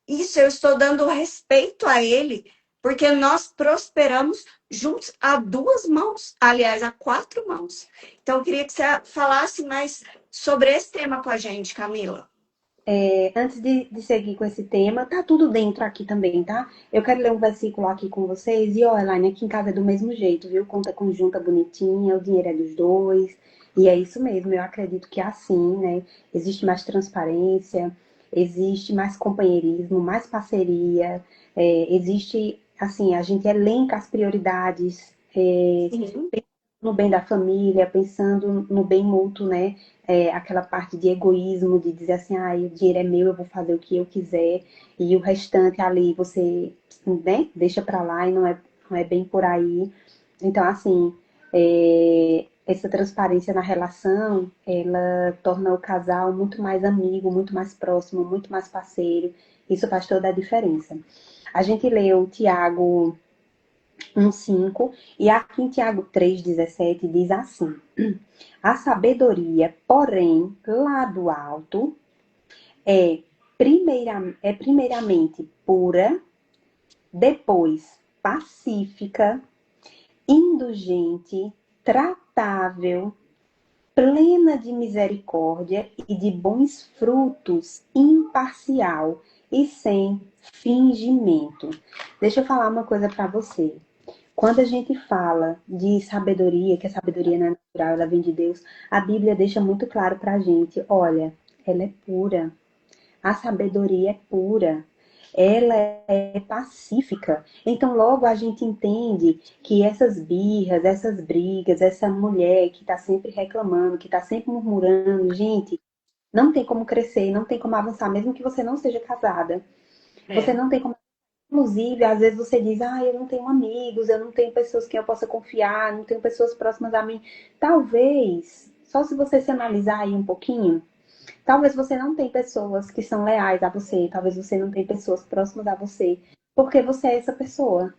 Speaker 1: Isso eu estou dando respeito a ele, porque nós prosperamos juntos a duas mãos, aliás, a quatro mãos. Então, eu queria que você falasse mais sobre esse tema com a gente, Camila.
Speaker 2: Antes de seguir com esse tema, tá tudo dentro aqui também, tá? Eu quero ler um versículo aqui com vocês. E, ó, Elaine, aqui em casa é do mesmo jeito, viu? Conta conjunta bonitinha, o dinheiro é dos dois. E é isso mesmo, eu acredito que é assim, né? Existe mais transparência, existe mais companheirismo, mais parceria, existe, assim, a gente elenca as prioridades,
Speaker 1: Sim.
Speaker 2: no bem da família, pensando no bem mútuo, né? Aquela parte de egoísmo, de dizer assim, ah, o dinheiro é meu, eu vou fazer o que eu quiser, e o restante ali você, né, deixa pra lá e não é bem por aí. Então, assim, essa transparência na relação, ela torna o casal muito mais amigo, muito mais próximo, muito mais parceiro. Isso faz toda a diferença. A gente leu Tiago 1,5 e aqui em Tiago 3,17 diz assim: a sabedoria, porém, lá do alto, é, primeiramente pura, depois pacífica, indulgente, tratável, plena de misericórdia e de bons frutos, imparcial e sem fingimento. Deixa eu falar uma coisa para você. Quando a gente fala de sabedoria, que a sabedoria não é natural, ela vem de Deus, a Bíblia deixa muito claro para a gente, olha, ela é pura. A sabedoria é pura. Ela é pacífica. Então, logo a gente entende que essas birras, essas brigas, essa mulher que está sempre reclamando, que está sempre murmurando, gente, não tem como crescer, não tem como avançar, mesmo que você não seja casada. Você
Speaker 1: É.
Speaker 2: não tem como. Inclusive, às vezes você diz, ah, eu não tenho amigos, eu não tenho pessoas que eu possa confiar, não tenho pessoas próximas a mim. Talvez, só se você se analisar aí um pouquinho, talvez você não tenha pessoas que são leais a você, talvez você não tenha pessoas próximas a você, porque você é essa pessoa.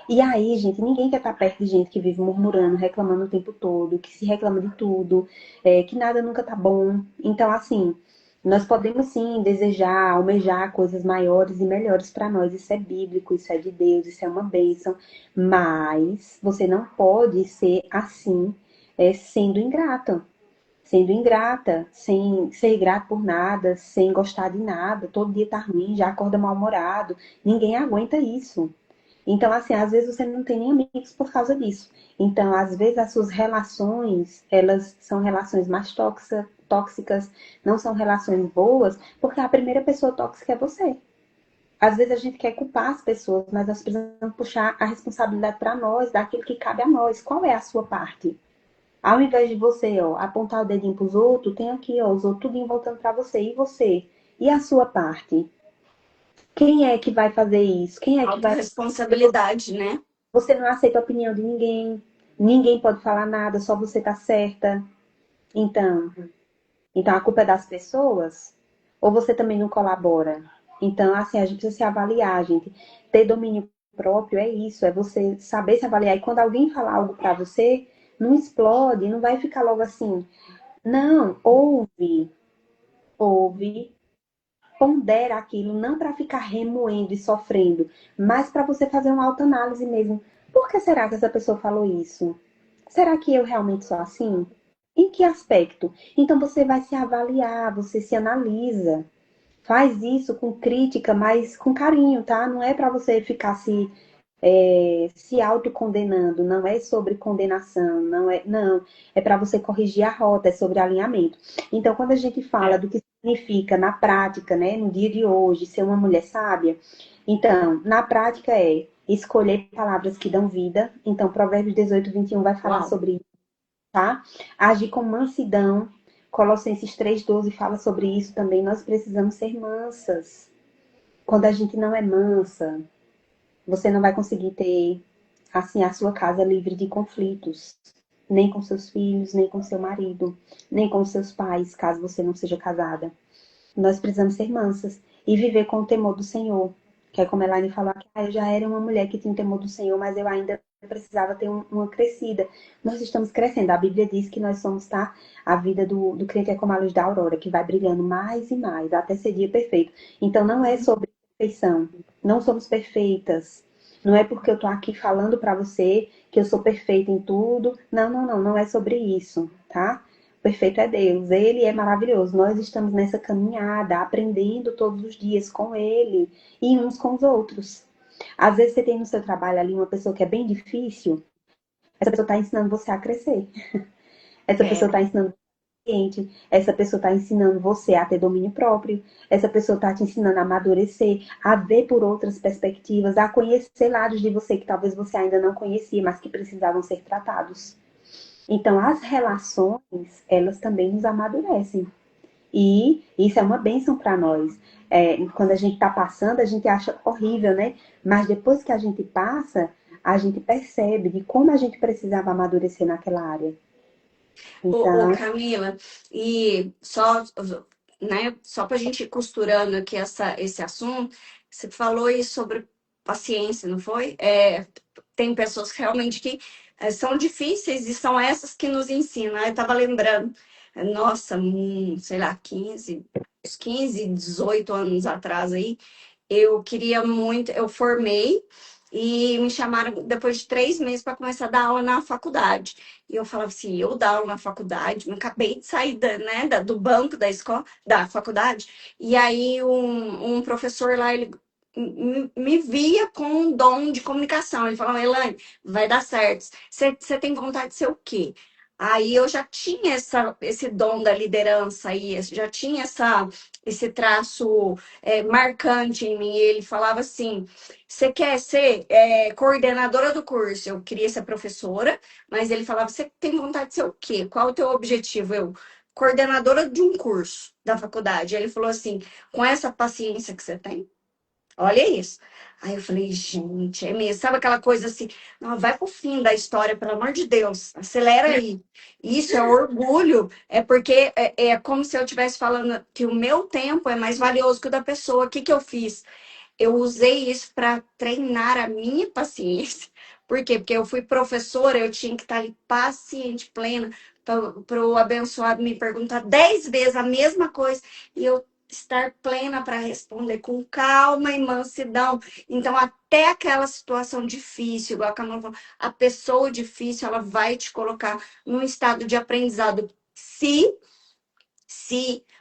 Speaker 2: E aí, gente, ninguém quer estar perto de gente que vive murmurando, reclamando o tempo todo, que se reclama de tudo, que nada nunca tá bom. Então, assim, nós podemos sim desejar, almejar coisas maiores e melhores para nós. Isso é bíblico, isso é de Deus, isso é uma bênção. Mas você não pode ser assim, sendo ingrato. Sendo ingrata, sem ser grato por nada, sem gostar de nada, todo dia tá ruim, já acorda mal-humorado. Ninguém aguenta isso. Então, assim, às vezes você não tem nem amigos por causa disso. Então, às vezes as suas relações, elas são relações mais tóxicas, não são relações boas, porque a primeira pessoa tóxica é você. Às vezes a gente quer culpar as pessoas, mas nós precisamos puxar a responsabilidade para nós, daquilo que cabe a nós. Qual é a sua parte? Ao invés de você, ó, apontar o dedinho para os outros, tem aqui, ó, os outros tudinho voltando para você. E você? E a sua parte? Quem é que vai fazer isso? Quem é que vai
Speaker 1: Autorresponsabilidade, né?
Speaker 2: Você não aceita a opinião de ninguém, ninguém pode falar nada, só você tá certa. Então, então a culpa é das pessoas? Ou você também não colabora? Então, assim, a gente precisa se avaliar, gente. Ter domínio próprio é isso, é você saber se avaliar. E quando alguém falar algo pra você, não explode, não vai ficar logo assim. Não, ouve, pondera aquilo, não para ficar remoendo e sofrendo, mas para você fazer uma autoanálise mesmo. Por que será que essa pessoa falou isso? Será que eu realmente sou assim? Em que aspecto? Então você vai se avaliar, você se analisa. Faz isso com crítica, mas com carinho, tá? Não é para você ficar se autocondenando, não é sobre condenação, não, é para você corrigir a rota, é sobre alinhamento. Então, quando a gente fala
Speaker 1: É.
Speaker 2: do que significa na prática, né, no dia de hoje, ser uma mulher sábia, então, na prática é escolher palavras que dão vida. Então, Provérbios 18:21 vai falar
Speaker 1: Uau.
Speaker 2: sobre isso, tá? Agir com mansidão. Colossenses 3:12 fala sobre isso também. Nós precisamos ser mansas. Quando a gente não é mansa, você não vai conseguir ter, assim, a sua casa livre de conflitos. Nem com seus filhos, nem com seu marido, nem com seus pais, caso você não seja casada. Nós precisamos ser mansas e viver com o temor do Senhor. Que é como a Elaine falou, que eu já era uma mulher que tinha o temor do Senhor, mas eu ainda precisava ter uma crescida. Nós estamos crescendo. A Bíblia diz que nós somos, tá? A vida do crente é como a luz da aurora, que vai brilhando mais e mais, até ser dia perfeito. Então não é sobre perfeição. Não somos perfeitas. Não é porque eu tô aqui falando para você que eu sou perfeita em tudo. Não, não, não. Não é sobre isso, tá? Perfeito é Deus, Ele é maravilhoso. Nós estamos nessa caminhada, aprendendo todos os dias com Ele e uns com os outros. Às vezes você tem no seu trabalho ali uma pessoa que é bem difícil, essa pessoa está ensinando você a crescer. Essa pessoa
Speaker 1: É.
Speaker 2: está ensinando cliente, essa pessoa está ensinando você a ter domínio próprio, essa pessoa está te ensinando a amadurecer, a ver por outras perspectivas, a conhecer lados de você que talvez você ainda não conhecia, mas que precisavam ser tratados. Então, as relações, elas também nos amadurecem. E isso é uma bênção para nós. Quando a gente está passando, a gente acha horrível, né? Mas depois que a gente passa, a gente percebe de como a gente precisava amadurecer naquela área.
Speaker 1: Ô,
Speaker 2: Então,
Speaker 1: Camila, e só, né, só para a gente ir costurando aqui esse assunto, você falou aí sobre paciência, não foi? Tem pessoas realmente que são difíceis e são essas que nos ensinam. Eu estava lembrando, nossa, sei lá, 18 anos atrás aí, eu queria muito, eu formei e me chamaram depois de 3 meses para começar a dar aula na faculdade. E eu falava assim, eu dar aula na faculdade, eu acabei de sair do banco da escola, da faculdade, e aí um professor lá, ele me via com um dom de comunicação. Ele falava, Elaine, vai dar certo. Você tem vontade de ser o quê? Aí eu já tinha esse dom da liderança aí, já tinha esse traço marcante em mim. Ele falava assim: você quer ser coordenadora do curso? Eu queria ser professora, mas ele falava: você tem vontade de ser o quê? Qual o teu objetivo? Eu, coordenadora de um curso da faculdade. Ele falou assim: com essa paciência que você tem. Olha isso. Aí eu falei, gente, é mesmo. Sabe aquela coisa assim, não, vai pro fim da história, pelo amor de Deus, acelera aí. Isso é orgulho, é porque é como se eu estivesse falando que o meu tempo é mais valioso que o da pessoa. O que que eu fiz? Eu usei isso para treinar a minha paciência. Por quê? Porque eu fui professora, eu tinha que estar ali paciente, plena, para o abençoado me perguntar 10 vezes a mesma coisa e eu estar plena para responder com calma e mansidão. Então, até aquela situação difícil, igual a Camila falou, a pessoa difícil, ela vai te colocar num estado de aprendizado. Se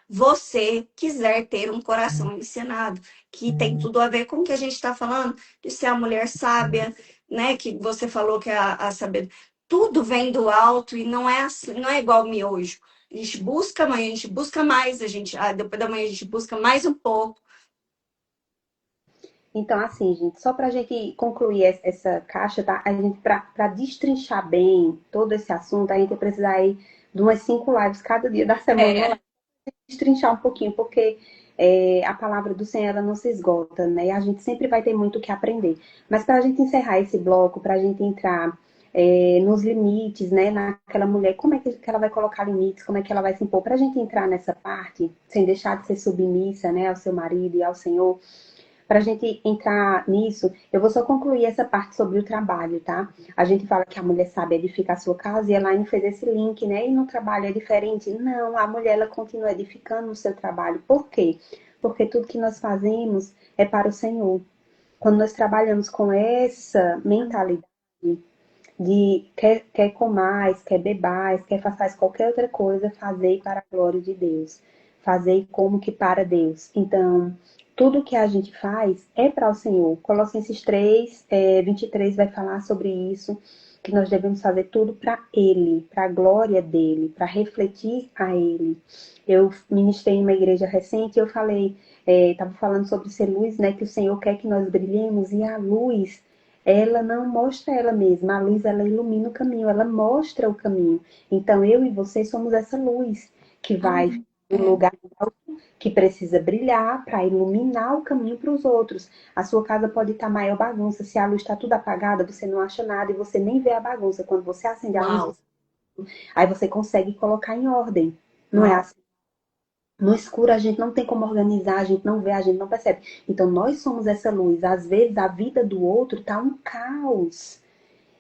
Speaker 1: você quiser ter um coração ensinado, que tem tudo a ver com o que a gente está falando, de ser a mulher sábia, né? Que você falou que é a sabedoria. Tudo vem do alto e não é assim, não é igual o miojo. A gente busca amanhã, a gente busca mais, depois da manhã a gente busca mais um pouco.
Speaker 2: então, assim, gente, só para a gente concluir essa caixa, tá? A gente, para destrinchar bem todo esse assunto, a gente vai precisar aí de umas 5 lives cada dia da semana,
Speaker 1: É,
Speaker 2: destrinchar um pouquinho, porque a palavra do Senhor ela não se esgota, né? E a gente sempre vai ter muito o que aprender. Mas para a gente encerrar esse bloco, para a gente entrar nos limites, né? Naquela mulher, como é que ela vai colocar limites, como é que ela vai se impor, para a gente entrar nessa parte, sem deixar de ser submissa, né? Ao seu marido e ao Senhor. Para a gente entrar nisso, eu vou só concluir essa parte sobre o trabalho, tá? A gente fala que a mulher sabe edificar a sua casa e ela ainda fez esse link, né? E no trabalho é diferente? Não, a mulher ela continua edificando o seu trabalho. Por quê? Porque tudo que nós fazemos é para o Senhor. Quando nós trabalhamos com essa mentalidade de quer comais, quer bebais, quer façais qualquer outra coisa, fazei para a glória de Deus. Fazei como que para Deus. Então, tudo que a gente faz é para o Senhor. Colossenses 3, 23 vai falar sobre isso, que nós devemos fazer tudo para Ele, para a glória dEle, para refletir a Ele. Eu ministrei em uma igreja recente e eu falei, estava falando sobre ser luz, né? Que o Senhor quer que nós brilhemos e a luz ela não mostra ela mesma. A luz, ela ilumina o caminho, ela mostra o caminho. Então, eu e você somos essa luz que vai
Speaker 1: amém.
Speaker 2: no lugar que precisa brilhar para iluminar o caminho para os outros. A sua casa pode estar maior bagunça. Se a luz está tudo apagada, você não acha nada e você nem vê a bagunça. Quando você acende a luz,
Speaker 1: Uau,
Speaker 2: aí você consegue colocar em ordem. Não é
Speaker 1: uau.
Speaker 2: assim? No escuro a gente não tem como organizar, a gente não vê, a gente não percebe. Então nós somos essa luz. Às vezes a vida do outro tá um caos.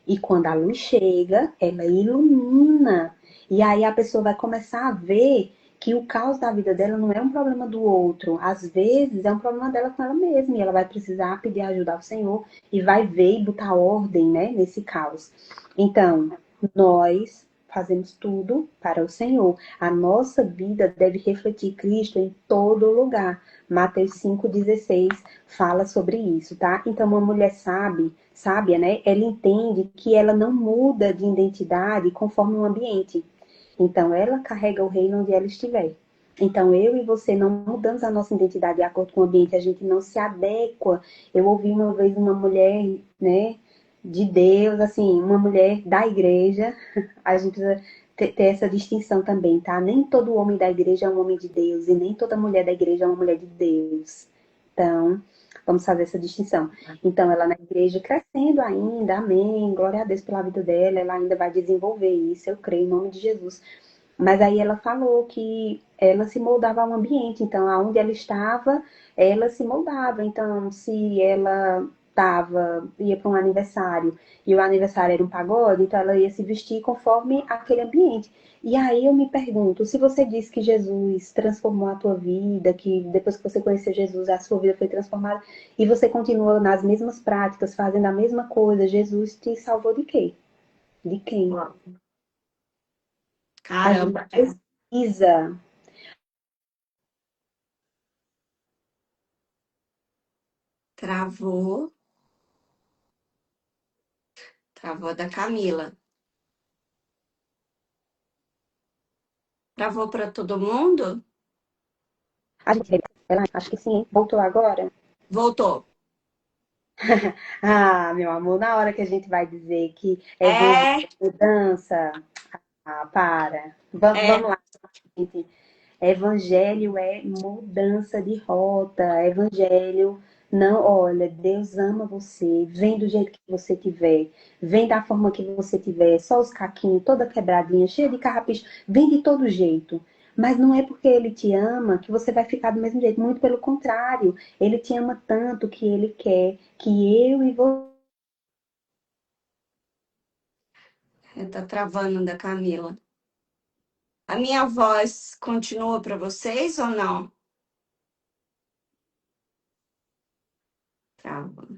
Speaker 2: E quando a luz chega, ela ilumina. E aí a pessoa vai começar a ver que o caos da vida dela não é um problema do outro. Às vezes é um problema dela com ela mesma. E ela vai precisar pedir ajuda ao Senhor e vai ver e botar ordem, né, nesse caos. Então, nós fazemos tudo para o Senhor. A nossa vida deve refletir Cristo em todo lugar. Mateus 5,16 fala sobre isso, tá? Então, uma mulher sábia, né? Ela entende que ela não muda de identidade conforme o ambiente. Então, ela carrega o reino onde ela estiver. Então, eu e você não mudamos a nossa identidade de acordo com o ambiente, a gente não se adequa. Eu ouvi uma vez uma mulher, né? de Deus, assim, uma mulher da igreja, a gente precisa ter essa distinção também, tá? Nem todo homem da igreja é um homem de Deus e nem toda mulher da igreja é uma mulher de Deus. Então, vamos fazer essa distinção. Então, ela na igreja crescendo ainda, amém, glória a Deus pela vida dela, ela ainda vai desenvolver isso, eu creio, em nome de Jesus. Mas aí ela falou que ela se moldava ao ambiente, então aonde ela estava, ela se moldava. Então, se ela ia para um aniversário e o aniversário era um pagode, então ela ia se vestir conforme aquele ambiente. E aí eu me pergunto, se você diz que Jesus transformou a tua vida, que depois que você conheceu Jesus, a sua vida foi transformada, e você continua nas mesmas práticas, fazendo a mesma coisa, Jesus te salvou de quê? De quem? A gente
Speaker 1: Caramba,
Speaker 2: precisa.
Speaker 1: travou, travou da Camila. Travou para todo mundo?
Speaker 2: A gente, ela, acho que sim, voltou agora.
Speaker 1: Voltou.
Speaker 2: Ah, meu amor, na hora que a gente vai dizer que evangelho
Speaker 1: É,
Speaker 2: é mudança, para. Vamos
Speaker 1: é.
Speaker 2: lá, gente. Evangelho é mudança de rota. Evangelho não, olha, Deus ama você, vem do jeito que você tiver, vem da forma que você tiver, só os caquinhos, toda quebradinha, cheia de carrapicho, vem de todo jeito. Mas não é porque ele te ama que você vai ficar do mesmo jeito, muito pelo contrário. Ele te ama tanto que ele quer que eu e você.
Speaker 1: Tá travando da Camila. A minha voz continua para vocês ou não? Trava.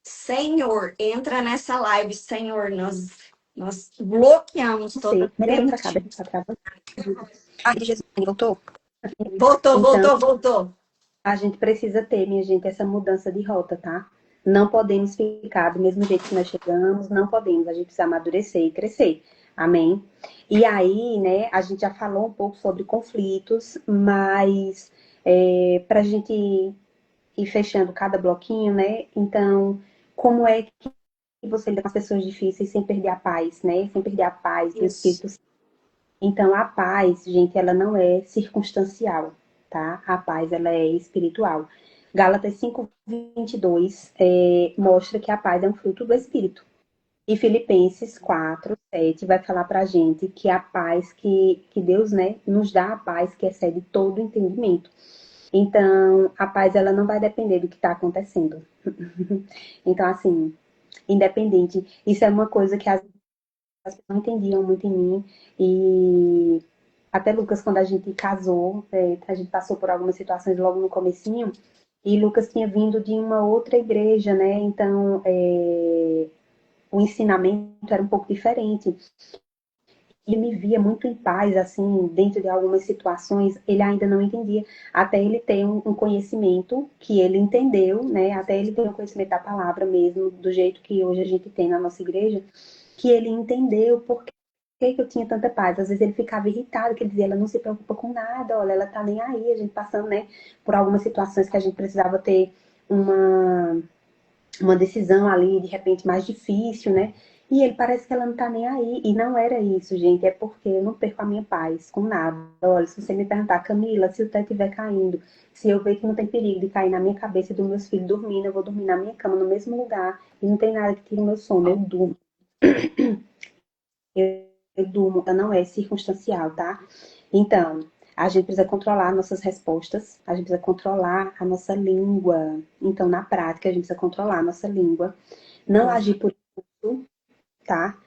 Speaker 1: Senhor, entra nessa live, Senhor. Nós bloqueamos toda
Speaker 2: Melhor ainda, sabe?
Speaker 1: tentativa.
Speaker 2: Tá travando. Ah, de Jesus, ele voltou.
Speaker 1: Voltou,
Speaker 2: Então,
Speaker 1: voltou, voltou.
Speaker 2: a gente precisa ter, minha gente, essa mudança de rota, tá? Não podemos ficar do mesmo jeito que nós chegamos, não podemos. A gente precisa amadurecer e crescer. Amém? E aí, né, a gente já falou um pouco sobre conflitos, mas para a gente ir fechando cada bloquinho, né? Então, como é que você lida com as pessoas difíceis sem perder a paz, né? Sem perder a paz do
Speaker 1: Isso.
Speaker 2: Espírito. Então, a paz, gente, ela não é circunstancial, tá? A paz, ela é espiritual. Gálatas 5:22 mostra que a paz é um fruto do Espírito. E Filipenses 4:7 vai falar pra gente que a paz que Deus, né, nos dá a paz que excede todo entendimento. Então, a paz, ela não vai depender do que está acontecendo. Então, assim, independente. Isso é uma coisa que as pessoas não entendiam muito em mim. E até Lucas, quando a gente casou, a gente passou por algumas situações logo no comecinho, e Lucas tinha vindo de uma outra igreja, né? Então, o ensinamento era um pouco diferente. E me via muito em paz, assim, dentro de algumas situações, ele ainda não entendia. Até ele ter um conhecimento que ele entendeu, né? Até ele ter um conhecimento da palavra mesmo, do jeito que hoje a gente tem na nossa igreja, que ele entendeu por que eu tinha tanta paz. Às vezes ele ficava irritado, que ele dizia, ela não se preocupa com nada, olha, ela tá nem aí, a gente passando, né, por algumas situações que a gente precisava ter uma, uma decisão ali, de repente, mais difícil, né? E ele parece que ela não tá nem aí. E não era isso, gente. É porque eu não perco a minha paz com nada. Olha, se você me perguntar, Camila, se o teto estiver caindo, se eu ver que não tem perigo de cair na minha cabeça e dos meus filhos dormindo, eu vou dormir na minha cama, no mesmo lugar. E não tem nada que tire o meu sono. Eu durmo. Eu durmo. Não é circunstancial, tá? Então, a gente precisa controlar nossas respostas. A gente precisa controlar a nossa língua. Então, na prática, a gente precisa controlar a nossa língua. Não agir por isso, tá?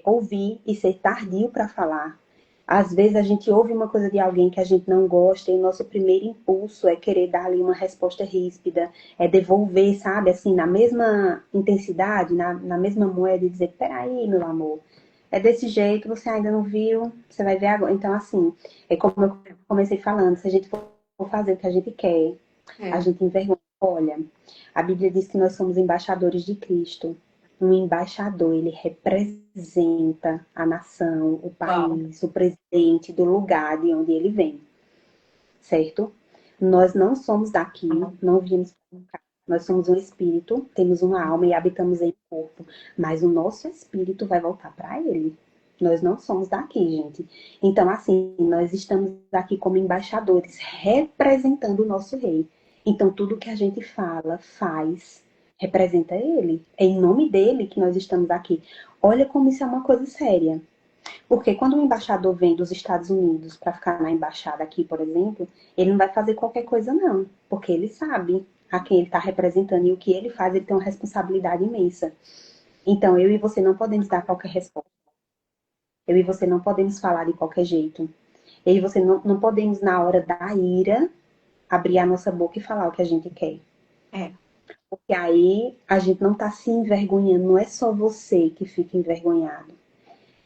Speaker 2: Ouvir e ser tardio para falar. Às vezes a gente ouve uma coisa de alguém que a gente não gosta e o nosso primeiro impulso é querer dar ali uma resposta ríspida, é devolver, sabe, assim, na mesma intensidade, na mesma moeda e dizer, peraí, meu amor, é desse jeito, você ainda não viu, você vai ver agora. Então, assim, é como eu comecei falando, se a gente for fazer o que a gente quer, a
Speaker 1: É.
Speaker 2: gente envergonha. Olha, a Bíblia diz que nós somos embaixadores de Cristo. Um embaixador, ele representa a nação, o
Speaker 1: Uau.
Speaker 2: país, o presidente do lugar de onde ele vem, certo? Nós não somos daqui, não viemos para cá, Nós somos um espírito, temos uma alma e habitamos em corpo, mas o nosso espírito vai voltar para ele. Nós não somos daqui, gente. Então, assim, nós estamos aqui como embaixadores, representando o nosso rei. Então, tudo que a gente fala, faz, representa ele. É em nome dele que nós estamos aqui. Olha como isso é uma coisa séria. Porque quando um embaixador vem dos Estados Unidos para ficar na embaixada aqui, por exemplo, ele não vai fazer qualquer coisa, não. Porque ele sabe a quem ele está representando e o que ele faz, ele tem uma responsabilidade imensa. Então, eu e você não podemos dar qualquer resposta. Eu e você não podemos falar de qualquer jeito. Eu e você não podemos, na hora da ira, abrir a nossa boca e falar o que a gente quer.
Speaker 1: É,
Speaker 2: Porque aí a gente não está se envergonhando, não é só você que fica envergonhado.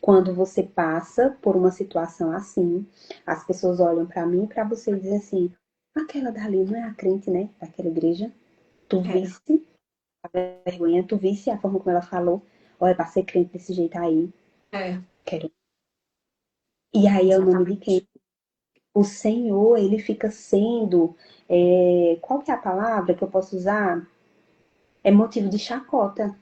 Speaker 2: Quando você passa por uma situação assim, as pessoas olham para mim e para você e dizem assim: aquela dali não é a crente, né? Daquela igreja. Tu
Speaker 1: é,
Speaker 2: visse a vergonha, tu visse a forma como ela falou. Olha, para ser crente desse jeito aí,
Speaker 1: é,
Speaker 2: quero. E aí é o nome de quem?
Speaker 1: exatamente.
Speaker 2: O Senhor, ele fica sendo. Qual que é a palavra que eu posso usar? É motivo de chacota.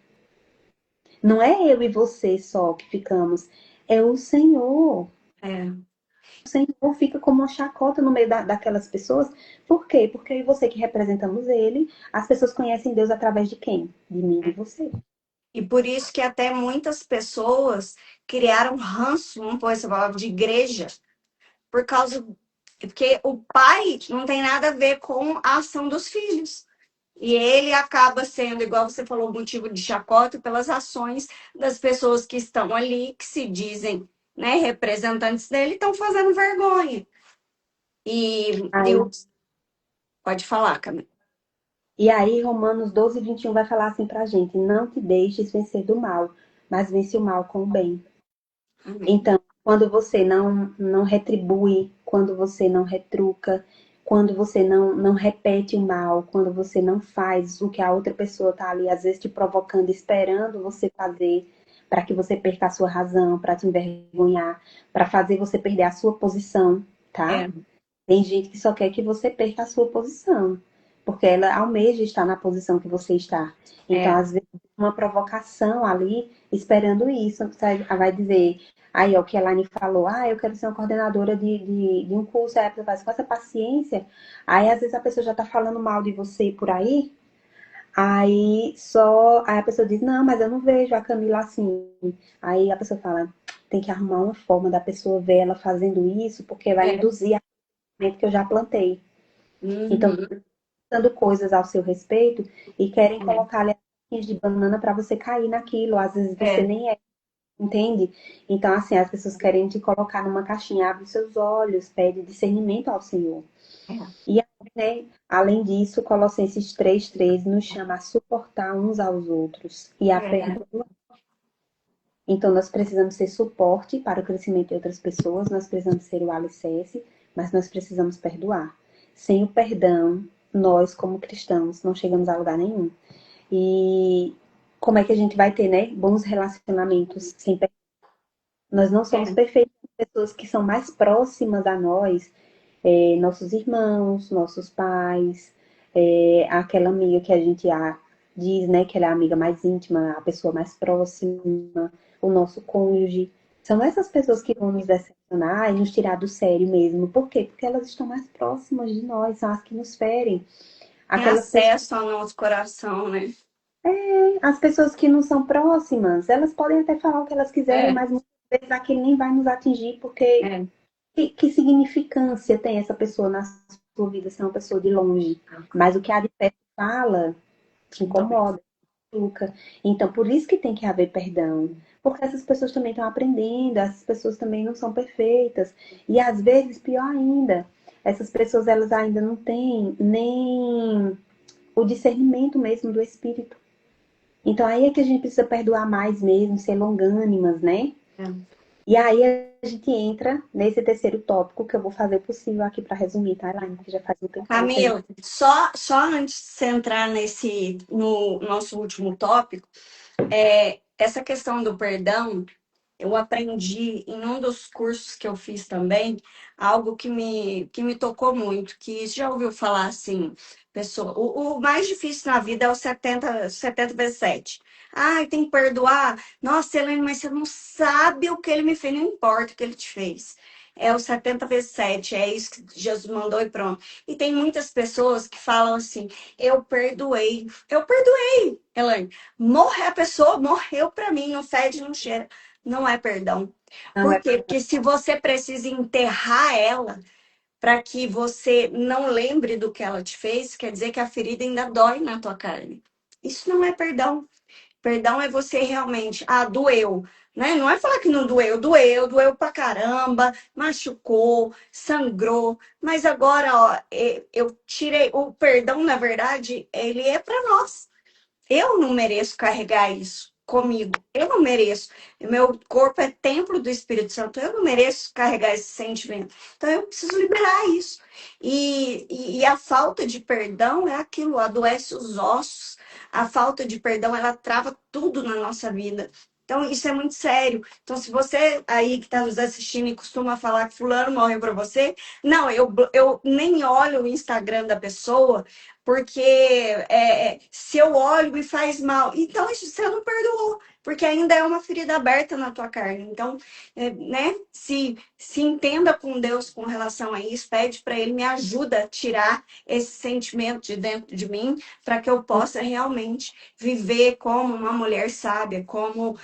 Speaker 2: Não é eu e você só que ficamos. É o Senhor.
Speaker 1: É.
Speaker 2: O Senhor fica como uma chacota no meio daquelas pessoas. Por quê? Porque eu e você que representamos Ele, as pessoas conhecem Deus através de quem? De mim e de você.
Speaker 1: E por isso que até muitas pessoas criaram ranço, vamos pôr essa palavra, de igreja, por causa. Porque o pai não tem nada a ver com a ação dos filhos. E ele acaba sendo, igual você falou, motivo de chacota pelas ações das pessoas que estão ali, que se dizem, né, representantes dele, estão fazendo vergonha. E
Speaker 2: Aí,
Speaker 1: Deus, pode falar, Camila.
Speaker 2: e aí, Romanos 12, 21 vai falar assim pra gente: não te deixes vencer do mal, mas vence o mal com o bem.
Speaker 1: Amém.
Speaker 2: Então, quando você não retribui, quando você não retruca, quando você não repete o mal, quando você não faz o que a outra pessoa está ali, às vezes te provocando, esperando você fazer, para que você perca a sua razão, para te envergonhar, para fazer você perder a sua posição, tá?
Speaker 1: É,
Speaker 2: Tem gente que só quer que você perca a sua posição, porque ela almeja estar na posição que você está. Então,
Speaker 1: é,
Speaker 2: às vezes, uma provocação ali, esperando isso, você vai dizer, aí, ó, o que a Elaine falou, eu quero ser uma coordenadora de um curso, aí a pessoa faz com essa paciência, aí às vezes a pessoa já está falando mal de você por aí, aí a pessoa diz, não, mas eu não vejo a Camila assim. Aí a pessoa fala, tem que arrumar uma forma da pessoa ver ela fazendo isso, porque vai
Speaker 1: é.
Speaker 2: induzir que eu já plantei. Então,
Speaker 1: Uhum,
Speaker 2: dando coisas ao seu respeito e querem
Speaker 1: é,
Speaker 2: colocar ali as de banana para você cair naquilo. Às vezes você
Speaker 1: é,
Speaker 2: nem é, entende? Então, assim, as pessoas querem te colocar numa caixinha, abre os seus olhos, pede discernimento ao Senhor.
Speaker 1: é,
Speaker 2: E, né, além disso, Colossenses 3:3 nos chama a suportar uns aos outros e a
Speaker 1: é,
Speaker 2: perdoar. Então, nós precisamos ser suporte para o crescimento de outras pessoas, nós precisamos ser o alicerce, mas nós precisamos perdoar. Sem o perdão, nós, como cristãos, não chegamos a lugar nenhum. E como é que a gente vai ter, né, bons relacionamentos sem perdão? Nós não somos
Speaker 1: é,
Speaker 2: perfeitos, pessoas que são mais próximas a nós, nossos irmãos, nossos pais, aquela amiga que a gente diz, né, que ela é a amiga mais íntima, a pessoa mais próxima, o nosso cônjuge. São essas pessoas que vão nos decepcionar e nos tirar do sério mesmo. Por quê? Porque elas estão mais próximas de nós, são as que nos ferem.
Speaker 1: tem
Speaker 2: Aquelas pessoas,
Speaker 1: acesso ao nosso coração, né?
Speaker 2: as pessoas que não são próximas, elas podem até falar o que elas quiserem,
Speaker 1: É,
Speaker 2: mas muitas vezes aquilo nem vai nos atingir, porque
Speaker 1: é.
Speaker 2: que significância tem essa pessoa na sua vida, ser uma pessoa de longe? Mas o que a de perto fala te incomoda, machuca. Então, por isso que tem que haver perdão. Porque essas pessoas também estão aprendendo, essas pessoas também não são perfeitas. E às vezes, pior ainda, essas pessoas elas ainda não têm nem o discernimento mesmo do espírito. Então aí é que a gente precisa perdoar mais mesmo, ser longânimas, né?
Speaker 1: É.
Speaker 2: E aí a gente entra nesse terceiro tópico que eu vou fazer o possível aqui para resumir, tá, Elaine? Que já faz um tempão que a gente.
Speaker 1: Camila, só antes de você entrar no nosso último tópico, essa questão do perdão, eu aprendi em um dos cursos que eu fiz também, algo que me tocou muito, que já ouviu falar assim, pessoa, o mais difícil na vida é o 70 vezes 7. Ai, tem que perdoar. Nossa, Helene, mas você não sabe o que ele me fez, não importa o que ele te fez. É o 70 vezes 7, é isso que Jesus mandou e pronto. E tem muitas pessoas que falam assim, eu perdoei. Eu perdoei, Helene. A pessoa morreu pra mim, não fede, não cheira. Não é perdão.
Speaker 2: Não
Speaker 1: Por
Speaker 2: é
Speaker 1: quê? Porque se você precisa enterrar ela para que você não lembre do que ela te fez, quer dizer que a ferida ainda dói na tua carne. Isso não é perdão. Perdão é você realmente, doeu, né? Não é falar que não doeu, doeu pra caramba, machucou, sangrou, mas agora, ó, eu tirei o perdão, na verdade, ele é para nós. Eu não mereço carregar isso comigo. Eu não mereço. Meu corpo é templo do Espírito Santo. Eu não mereço carregar esse sentimento. Então eu preciso liberar isso. E a falta de perdão é aquilo, adoece os ossos. A falta de perdão, ela trava tudo na nossa vida. Então, isso é muito sério. Então, se você aí que está nos assistindo e costuma falar que fulano morreu para você, não, eu nem olho o Instagram da pessoa, porque se eu olho me faz mal. Então, isso você não perdoou, porque ainda é uma ferida aberta na tua carne. Então, né, se entenda com Deus com relação a isso, pede para Ele me ajuda a tirar esse sentimento de dentro de mim, para que eu possa realmente viver como uma mulher sábia, como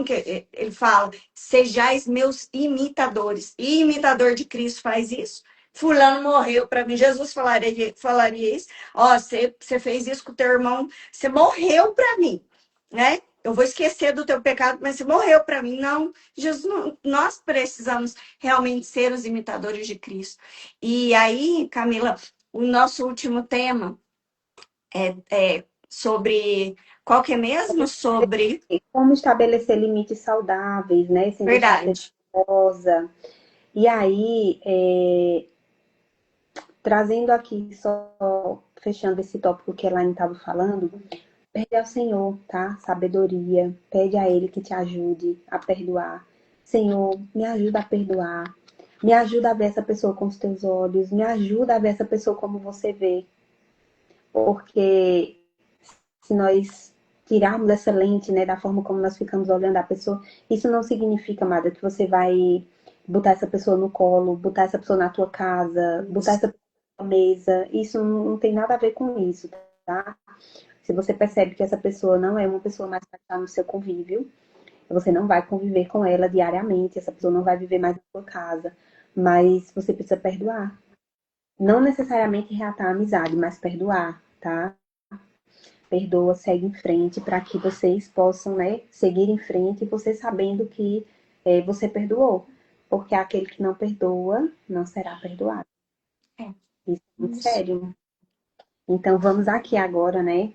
Speaker 1: que ele fala, sejais meus imitadores. E imitador de Cristo faz isso. Fulano morreu para mim. Jesus falaria isso. Ó, você fez isso com o teu irmão, você morreu para mim, né? Eu vou esquecer do teu pecado, mas você morreu para mim. Não, Jesus, nós precisamos realmente ser os imitadores de Cristo. E aí, Camila, o nosso último tema é sobre qual que é mesmo? Sobre
Speaker 2: como estabelecer limites saudáveis, né? Sem deixar a
Speaker 1: verdade.
Speaker 2: pessoa nervosa. E aí, trazendo aqui, só fechando esse tópico que a Elaine estava falando, pede ao Senhor, tá? Sabedoria. Pede a Ele que te ajude a perdoar. Senhor, me ajuda a perdoar. Me ajuda a ver essa pessoa com os teus olhos. Me ajuda a ver essa pessoa como você vê. Porque se nós tirarmos essa lente, né, da forma como nós ficamos olhando a pessoa, isso não significa, amada, que você vai botar essa pessoa no colo, botar essa pessoa na tua casa, botar essa pessoa na mesa. Isso não tem nada a ver com isso, tá? Se você percebe que essa pessoa não é uma pessoa mais para estar no seu convívio, você não vai conviver com ela diariamente, essa pessoa não vai viver mais na sua casa, mas você precisa perdoar. Não necessariamente reatar a amizade, mas perdoar, tá? Perdoa, segue em frente, para que vocês possam, né, seguir em frente, você sabendo que você perdoou. Porque aquele que não perdoa não será perdoado.
Speaker 1: É,
Speaker 2: Isso é muito
Speaker 1: isso.
Speaker 2: sério. Então vamos aqui agora, né,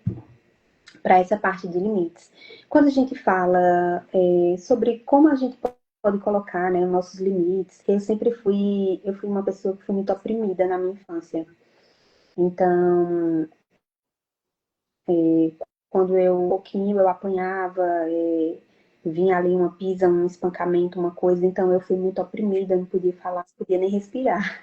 Speaker 2: para essa parte de limites. Quando a gente fala sobre como a gente pode colocar, né, os nossos limites, que eu fui uma pessoa que foi muito oprimida na minha infância. Então, quando um pouquinho eu apanhava, vinha ali uma pisa, um espancamento, uma coisa, então eu fui muito oprimida, não podia falar, não podia nem respirar.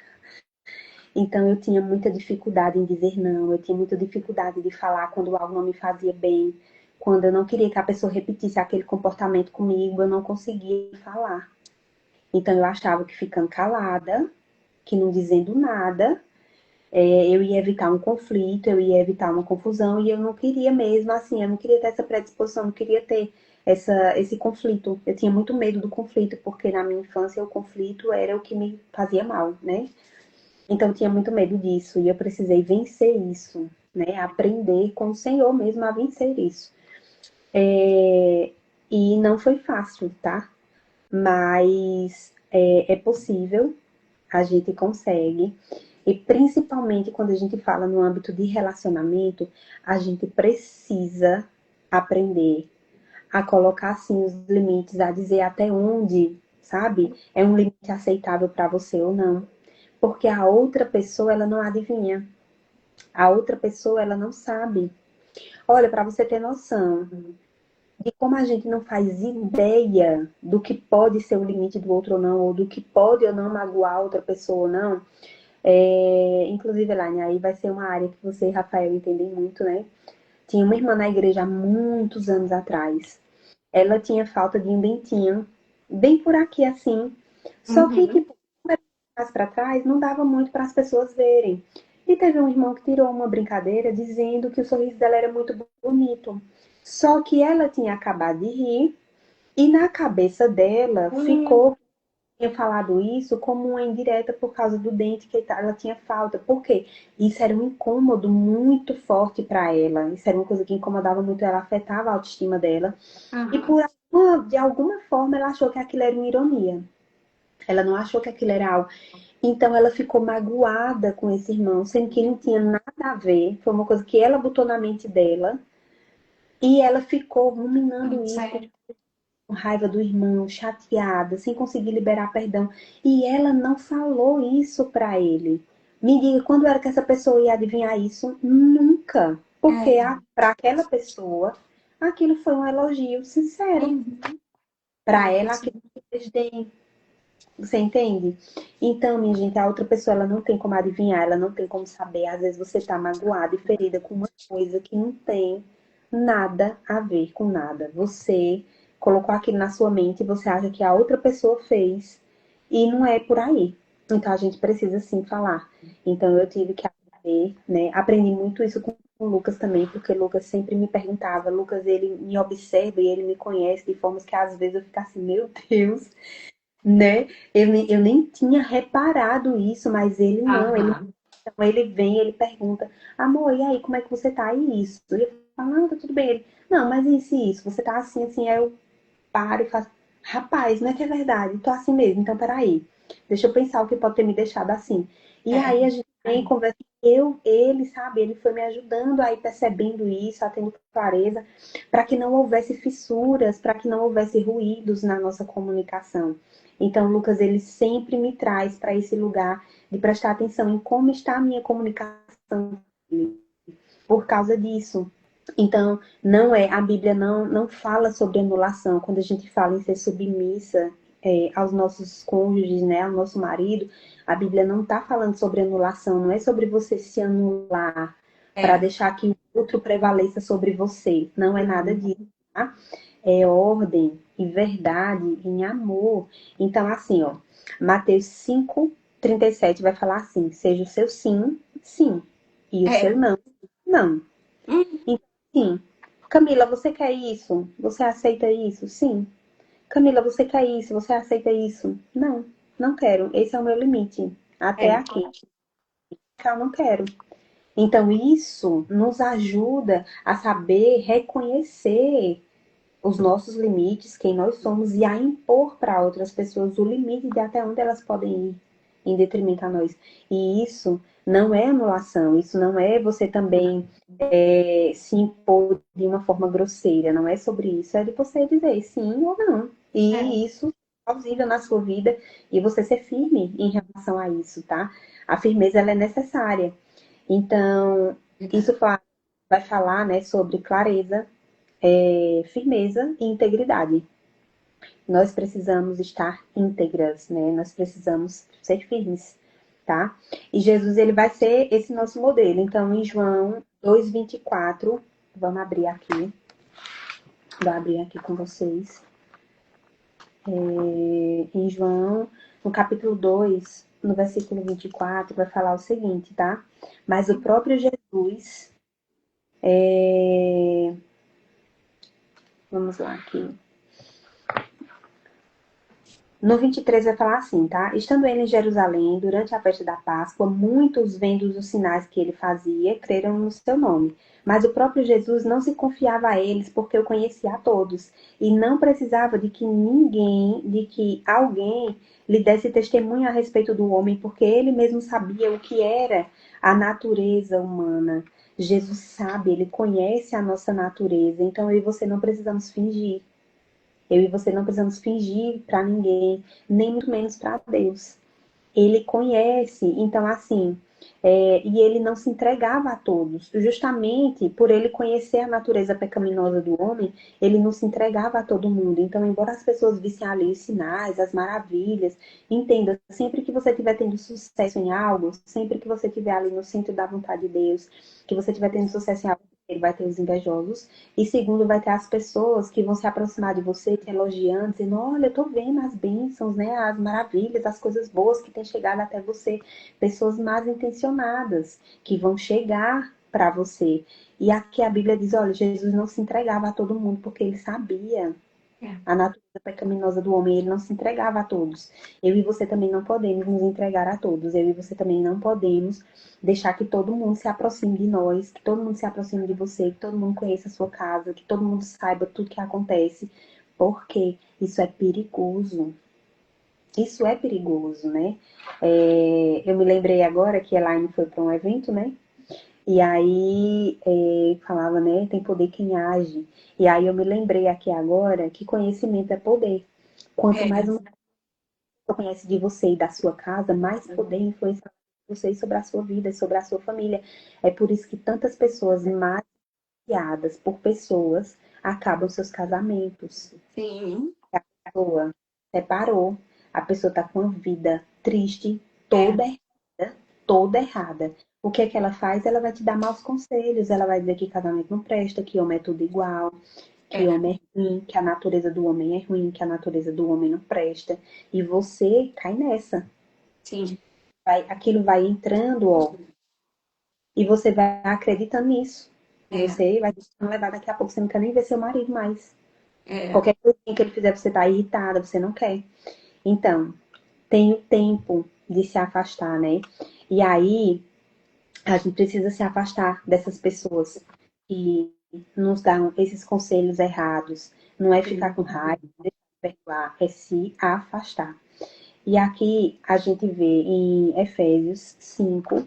Speaker 2: Então eu tinha muita dificuldade em dizer não, eu tinha muita dificuldade de falar quando algo não me fazia bem, quando eu não queria que a pessoa repetisse aquele comportamento comigo, eu não conseguia falar. Então eu achava que ficando calada, que não dizendo nada, eu ia evitar um conflito, eu ia evitar uma confusão, e eu não queria mesmo, assim, eu não queria ter essa predisposição, não queria ter esse conflito. Eu tinha muito medo do conflito, porque na minha infância o conflito era o que me fazia mal, né? Então eu tinha muito medo disso, e eu precisei vencer isso, né? Aprender com o Senhor mesmo a vencer isso. E não foi fácil, tá? Mas é possível, a gente consegue. E principalmente quando a gente fala no âmbito de relacionamento, a gente precisa aprender a colocar assim os limites, a dizer até onde, sabe? É um limite aceitável para você ou não. Porque a outra pessoa, ela não adivinha. A outra pessoa, ela não sabe. Olha, para você ter noção, E como a gente não faz ideia do que pode ser o limite do outro ou não, ou do que pode ou não magoar outra pessoa ou não, inclusive, Elaine, aí vai ser uma área que você e Rafael entendem muito, né? Tinha uma irmã na igreja há muitos anos atrás. Ela tinha falta de um dentinho, bem por aqui assim. Só que,
Speaker 1: Uhum.
Speaker 2: tipo, mais para trás, não dava muito para as pessoas verem. E teve um irmão que tirou uma brincadeira dizendo que o sorriso dela era muito bonito. Só que ela tinha acabado de rir e na cabeça dela
Speaker 1: Hum.
Speaker 2: ficou tinha falado isso como uma indireta por causa do dente que ela tinha falta. Por quê? Isso era um incômodo muito forte para ela. Isso era uma coisa que incomodava muito ela, afetava a autoestima dela. E
Speaker 1: Aham.
Speaker 2: de alguma forma ela achou que aquilo era uma ironia. Ela não achou que aquilo era algo. Então ela ficou magoada com esse irmão, sendo que não tinha nada a ver. Foi uma coisa que ela botou na mente dela. E ela ficou ruminando isso,
Speaker 1: Sério.
Speaker 2: com raiva do irmão, chateada, sem conseguir liberar perdão. E ela não falou isso para ele. Me diga, quando era que essa pessoa ia adivinhar isso? Nunca. Porque
Speaker 1: É.
Speaker 2: para aquela pessoa, aquilo foi um elogio sincero.
Speaker 1: Uhum.
Speaker 2: Para
Speaker 1: É
Speaker 2: ela,
Speaker 1: isso.
Speaker 2: aquilo foi desdém. Você entende? Então, minha gente, a outra pessoa ela não tem como adivinhar, ela não tem como saber. Às vezes você tá magoada e ferida com uma coisa que não tem nada a ver com nada. Você colocou aquilo na sua mente e você acha que a outra pessoa fez e não é por aí. Então a gente precisa sim falar. Então eu tive que aprender, né? Aprendi muito isso com o Lucas também, porque o Lucas sempre me perguntava. Lucas, ele me observa e ele me conhece de formas que às vezes eu fico assim, meu Deus, né? Eu nem tinha reparado isso, mas ele não,
Speaker 1: Aham.
Speaker 2: então ele vem, ele pergunta, amor, e aí, como é que você tá? E isso? E eu falo, não, tá tudo bem. Ele, não, mas isso e isso? Você tá assim, assim, aí eu paro e faço, rapaz, não é que é verdade, tô assim mesmo, então peraí, deixa eu pensar o que pode ter me deixado assim. E aí
Speaker 1: É.
Speaker 2: a gente vem, conversa, ele, sabe, ele foi me ajudando aí percebendo isso, a tendo clareza, para que não houvesse fissuras, para que não houvesse ruídos na nossa comunicação. Então, Lucas, ele sempre me traz para esse lugar de prestar atenção em como está a minha comunicação por causa disso. Então, não é, a Bíblia não fala sobre anulação. Quando a gente fala em ser submissa aos nossos cônjuges, né, ao nosso marido, a Bíblia não está falando sobre anulação, não é sobre você se anular para
Speaker 1: É.
Speaker 2: deixar que o outro prevaleça sobre você. Não é nada
Speaker 1: Uhum.
Speaker 2: disso, tá? É ordem e verdade em amor. Então, assim, ó, Mateus 5:37 vai falar assim: seja o seu sim, sim, e o seu
Speaker 1: É.
Speaker 2: não, não.
Speaker 1: Hum.
Speaker 2: Então, sim. Camila, você quer isso? Você aceita isso? Sim. Camila, você quer isso? Você aceita isso? Não, não quero. Esse é o meu limite. Até
Speaker 1: É.
Speaker 2: aqui. Eu não quero. Então, isso nos ajuda a saber reconhecer os nossos limites, quem nós somos, e a impor para outras pessoas o limite de até onde elas podem ir em detrimento a nós. E isso não é anulação, isso não é você também se impor de uma forma grosseira, não é sobre isso, é de você dizer sim ou não.
Speaker 1: É.
Speaker 2: E isso é plausível na sua vida e você ser firme em relação a isso, tá? A firmeza ela é necessária. Então, isso
Speaker 1: Verdade.
Speaker 2: vai falar, né, sobre clareza, firmeza e integridade. Nós precisamos estar íntegras, né? Nós precisamos ser firmes, tá? E Jesus, ele vai ser esse nosso modelo. Então, em João 2:24, vamos abrir aqui. Vou abrir aqui com vocês. Em João, no capítulo 2, no versículo 24, vai falar o seguinte, tá? Mas o próprio Jesus, vamos lá aqui. No 23 vai falar assim, tá? Estando ele em Jerusalém, durante a festa da Páscoa, muitos, vendo os sinais que ele fazia, creram no seu nome. Mas o próprio Jesus não se confiava a eles, porque o conhecia a todos, e não precisava de que alguém lhe desse testemunho a respeito do homem, porque ele mesmo sabia o que era a natureza humana. Jesus sabe, ele conhece a nossa natureza, então eu e você não precisamos fingir. Eu e você não precisamos fingir para ninguém, nem muito menos para Deus. Ele conhece, então assim, E ele não se entregava a todos. Justamente por ele conhecer a natureza pecaminosa do homem, ele não se entregava a todo mundo. Então, embora as pessoas vissem ali os sinais, as maravilhas, entenda, sempre que você estiver tendo sucesso em algo, sempre que você estiver ali no centro da vontade de Deus, que você estiver tendo sucesso em algo, ele vai ter os invejosos. E segundo, vai ter as pessoas que vão se aproximar de você, te elogiando, dizendo, olha, eu tô vendo as bênçãos, né? As maravilhas, as coisas boas que têm chegado até você. Pessoas mal intencionadas que vão chegar para você. E aqui a Bíblia diz, olha, Jesus não se entregava a todo mundo porque ele sabia
Speaker 1: É.
Speaker 2: a natureza pecaminosa do homem, ele não se entregava a todos. Eu e você também não podemos nos entregar a todos. Eu e você também não podemos deixar que todo mundo se aproxime de nós, que todo mundo se aproxime de você, que todo mundo conheça a sua casa, que todo mundo saiba tudo que acontece, porque isso é perigoso. Isso é perigoso, né? Eu me lembrei agora que a Elaine foi para um evento, né? E aí falava, né? Tem poder quem age. E aí eu me lembrei aqui agora que conhecimento é poder. Quanto mais
Speaker 1: É.
Speaker 2: uma pessoa conhece de você e da sua casa, mais poder influencia você sobre a sua vida, sobre a sua família. É por isso que tantas pessoas maquiadas por pessoas acabam seus casamentos.
Speaker 1: Sim.
Speaker 2: A pessoa separou, a pessoa está com a vida triste,
Speaker 1: É.
Speaker 2: toda errada. O que é que ela faz? Ela vai te dar maus conselhos, ela vai dizer que casamento não presta, que homem é tudo igual, que
Speaker 1: É.
Speaker 2: homem é ruim, que a natureza do homem é ruim, que a natureza do homem não presta. E você cai nessa.
Speaker 1: Sim.
Speaker 2: Aquilo vai entrando, ó, e você vai acreditando nisso. E
Speaker 1: É.
Speaker 2: você vai levar daqui a pouco, você não quer nem ver seu marido mais.
Speaker 1: É.
Speaker 2: Qualquer coisinha que ele fizer, você tá irritada, você não quer. Então, tem o tempo de se afastar, né? E aí, a gente precisa se afastar dessas pessoas que nos dão esses conselhos errados. Não é ficar
Speaker 1: Sim.
Speaker 2: com raiva, perdoar, é se afastar. E aqui a gente vê em Efésios 5,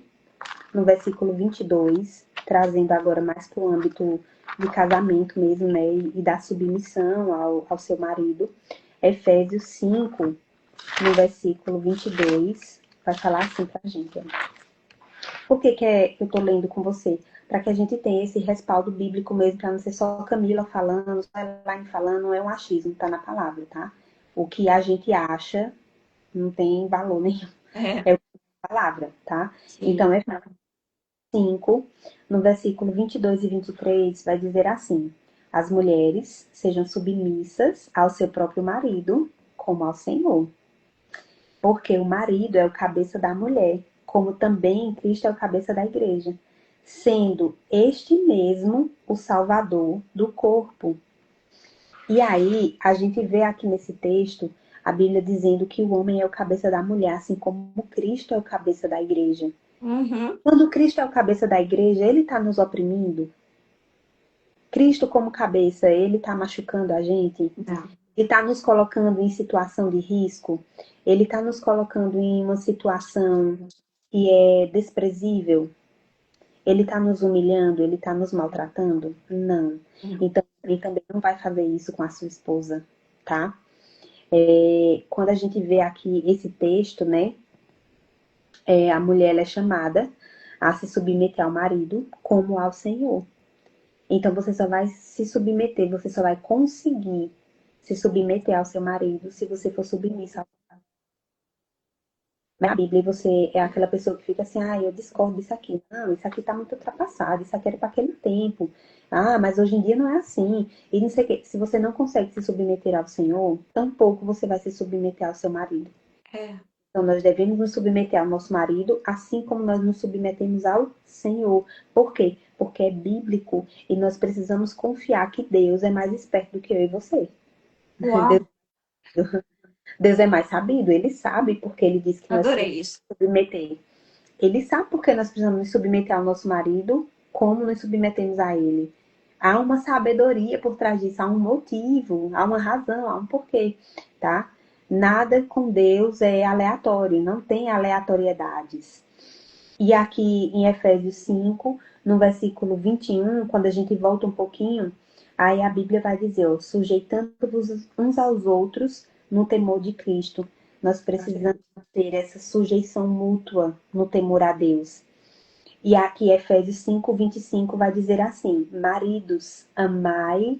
Speaker 2: no versículo 22, trazendo agora mais para o âmbito de casamento mesmo, né? E da submissão ao seu marido. Efésios 5, no versículo 22, vai falar assim pra gente, ó. Por que que eu tô lendo com você? Para que a gente tenha esse respaldo bíblico mesmo, para não ser só Camila falando, só Elaine falando, não é um achismo, tá na palavra, tá? O que a gente acha não tem valor nenhum,
Speaker 1: É.
Speaker 2: é a palavra, tá? Então,
Speaker 1: Sim.
Speaker 2: é 5, no versículo 22 e 23, vai dizer assim: as mulheres sejam submissas ao seu próprio marido, como ao Senhor. Porque o marido é o cabeça da mulher, como também Cristo é o cabeça da igreja, sendo este mesmo o salvador do corpo. E aí, a gente vê aqui nesse texto a Bíblia dizendo que o homem é o cabeça da mulher, assim como Cristo é o cabeça da igreja.
Speaker 1: Uhum.
Speaker 2: Quando Cristo é o cabeça da igreja, ele está nos oprimindo. Cristo, como cabeça, ele está machucando a gente.
Speaker 1: Não.
Speaker 2: Ele está nos colocando em situação de risco. Ele está nos colocando em uma situação que é desprezível. Ele está nos humilhando, ele está nos maltratando? Não.
Speaker 1: Não.
Speaker 2: Então, ele também não vai fazer isso com a sua esposa, tá? Quando a gente vê aqui esse texto, né? A mulher ela é chamada a se submeter ao marido como ao Senhor. Então, você só vai se submeter, você só vai conseguir se submeter ao seu marido se você for submissa na Bíblia. E você é aquela pessoa que fica assim, eu discordo disso aqui. Não, isso aqui tá muito ultrapassado, isso aqui era para aquele tempo. Mas hoje em dia não é assim. E não sei o quê. Se você não consegue se submeter ao Senhor, tampouco você vai se submeter ao seu marido.
Speaker 1: É.
Speaker 2: Então, nós devemos nos submeter ao nosso marido, assim como nós nos submetemos ao Senhor. Por quê? Porque é bíblico e nós precisamos confiar que Deus é mais esperto do que eu e você.
Speaker 1: Uau.
Speaker 2: Deus é mais sabido, ele sabe porque ele diz que nós temos
Speaker 1: Adorei isso.
Speaker 2: que submeter. Ele sabe porque nós precisamos nos submeter ao nosso marido, como nos submetemos a ele. Há uma sabedoria por trás disso, há um motivo, há uma razão, há um porquê, tá? Nada com Deus é aleatório, não tem aleatoriedades. E aqui em Efésios 5, no versículo 21, quando a gente volta um pouquinho, aí a Bíblia vai dizer, ó, sujeitando-vos uns aos outros no temor de Cristo. Nós precisamos ter essa sujeição mútua no temor a Deus. E aqui Efésios 5:25 vai dizer assim: maridos, amai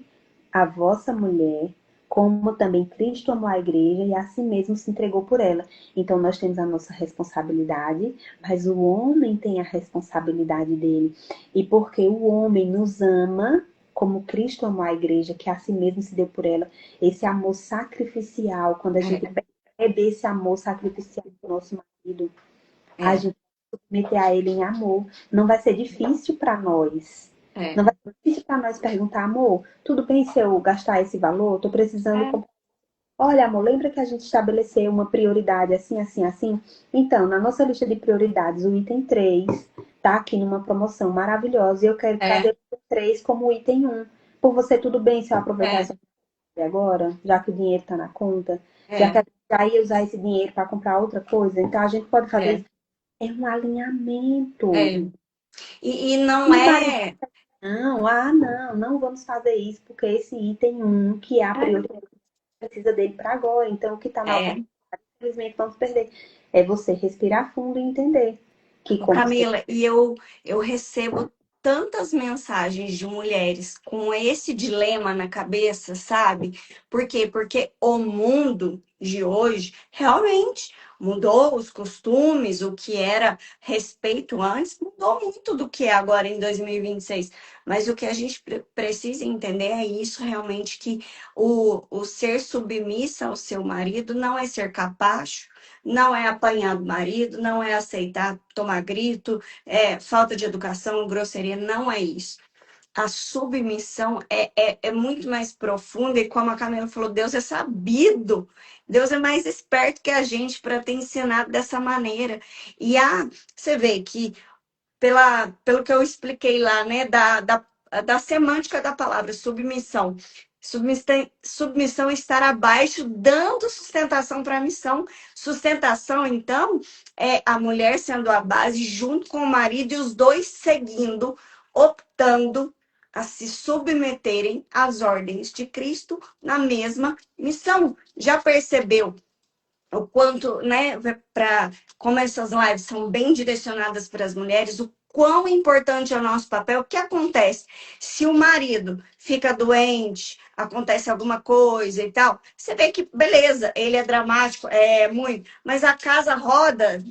Speaker 2: a vossa mulher, como também Cristo amou a igreja e a si mesmo se entregou por ela. Então nós temos a nossa responsabilidade, mas o homem tem a responsabilidade dele. E porque o homem nos ama, como Cristo amou a igreja, que a si mesmo se deu por ela, esse amor sacrificial, quando a gente
Speaker 1: É,
Speaker 2: percebe esse amor sacrificial do nosso marido, a
Speaker 1: é,
Speaker 2: gente meter a ele em amor. Não vai ser difícil para nós.
Speaker 1: é.
Speaker 2: Não vai ser difícil para nós perguntar, amor, tudo bem se eu gastar esse valor? Estou precisando
Speaker 1: É.
Speaker 2: comprar. Olha, amor, lembra que a gente estabeleceu uma prioridade assim, assim, assim? Então, na nossa lista de prioridades, o item 3 tá aqui numa promoção maravilhosa e eu quero
Speaker 1: É,
Speaker 2: trazer o 3 como o item 1. Por você, tudo bem se eu aproveitar
Speaker 1: é,
Speaker 2: essa agora, já que o dinheiro está na conta? Já que
Speaker 1: é,
Speaker 2: a gente já ia usar esse dinheiro para comprar outra coisa? Então, a gente pode fazer
Speaker 1: é,
Speaker 2: isso. É um alinhamento.
Speaker 1: é. E não
Speaker 2: E o marido,
Speaker 1: é,
Speaker 2: não, não, não vamos fazer isso, porque esse item um, que é a prioridade, precisa dele para agora. Então, o que está na outra,
Speaker 1: é.
Speaker 2: infelizmente, vamos perder. É você respirar fundo e entender que,
Speaker 1: Ô,
Speaker 2: como você.
Speaker 1: Camila, eu recebo tantas mensagens de mulheres com esse dilema na cabeça, sabe? Por quê? Porque o mundo de hoje realmente mudou os costumes, o que era respeito antes, mudou muito do que é agora em 2026. Mas o que a gente precisa entender é isso realmente, que o ser submissa ao seu marido não é ser capacho, não é apanhar do marido, não é aceitar tomar grito, falta de educação, grosseria, não é isso. A submissão é muito mais profunda e como a Camila falou, Deus é sabido, Deus é mais esperto que a gente para ter ensinado dessa maneira. E você vê que pelo que eu expliquei lá, né, da semântica da palavra submissão. Submissão é estar abaixo, dando sustentação para a missão. Sustentação, então, é a mulher sendo a base, junto com o marido, e os dois seguindo, optando a se submeterem às ordens de Cristo na mesma missão. Já percebeu o quanto, né, para como essas lives são bem direcionadas para as mulheres, o quão importante é o nosso papel? O que acontece? Se o marido fica doente, acontece alguma coisa e tal, você vê que, beleza, ele é dramático, é muito, mas a casa roda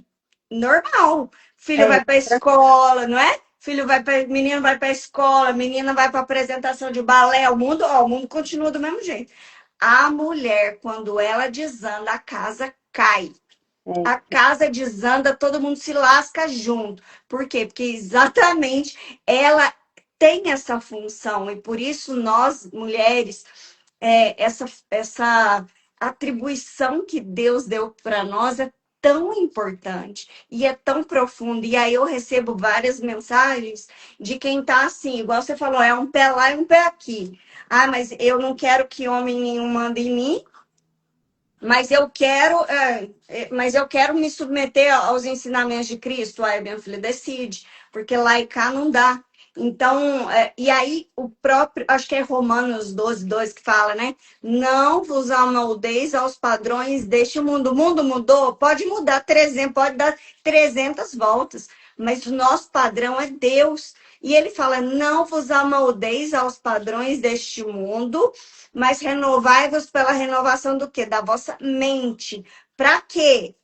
Speaker 1: normal. Filho
Speaker 2: É,
Speaker 1: vai para a escola, não é? Filho vai para, menino vai para a escola, menina vai para apresentação de balé, o mundo continua do mesmo jeito. A mulher, quando ela desanda, a casa cai.
Speaker 2: é,
Speaker 1: A casa desanda, todo mundo se lasca junto. Por quê? Porque exatamente ela tem essa função e por isso nós, mulheres, essa atribuição que Deus deu para nós é tão importante e é tão profunda. E aí eu recebo várias mensagens de quem tá assim, igual você falou, é um pé lá e um pé aqui. Ah, mas eu não quero que homem nenhum mande em mim, mas eu quero me submeter aos ensinamentos de Cristo. Aí, minha filha, decide, porque lá e cá não dá. Então, e aí o próprio, acho que é Romanos 12:2 que fala, né? Não vos amoldeis aos padrões deste mundo. O mundo mudou, pode mudar 300, pode dar 300 voltas, mas o nosso padrão é Deus. E ele fala: não vos amoldeis aos padrões deste mundo, mas renovai-vos pela renovação do quê? Da vossa mente. Para quê?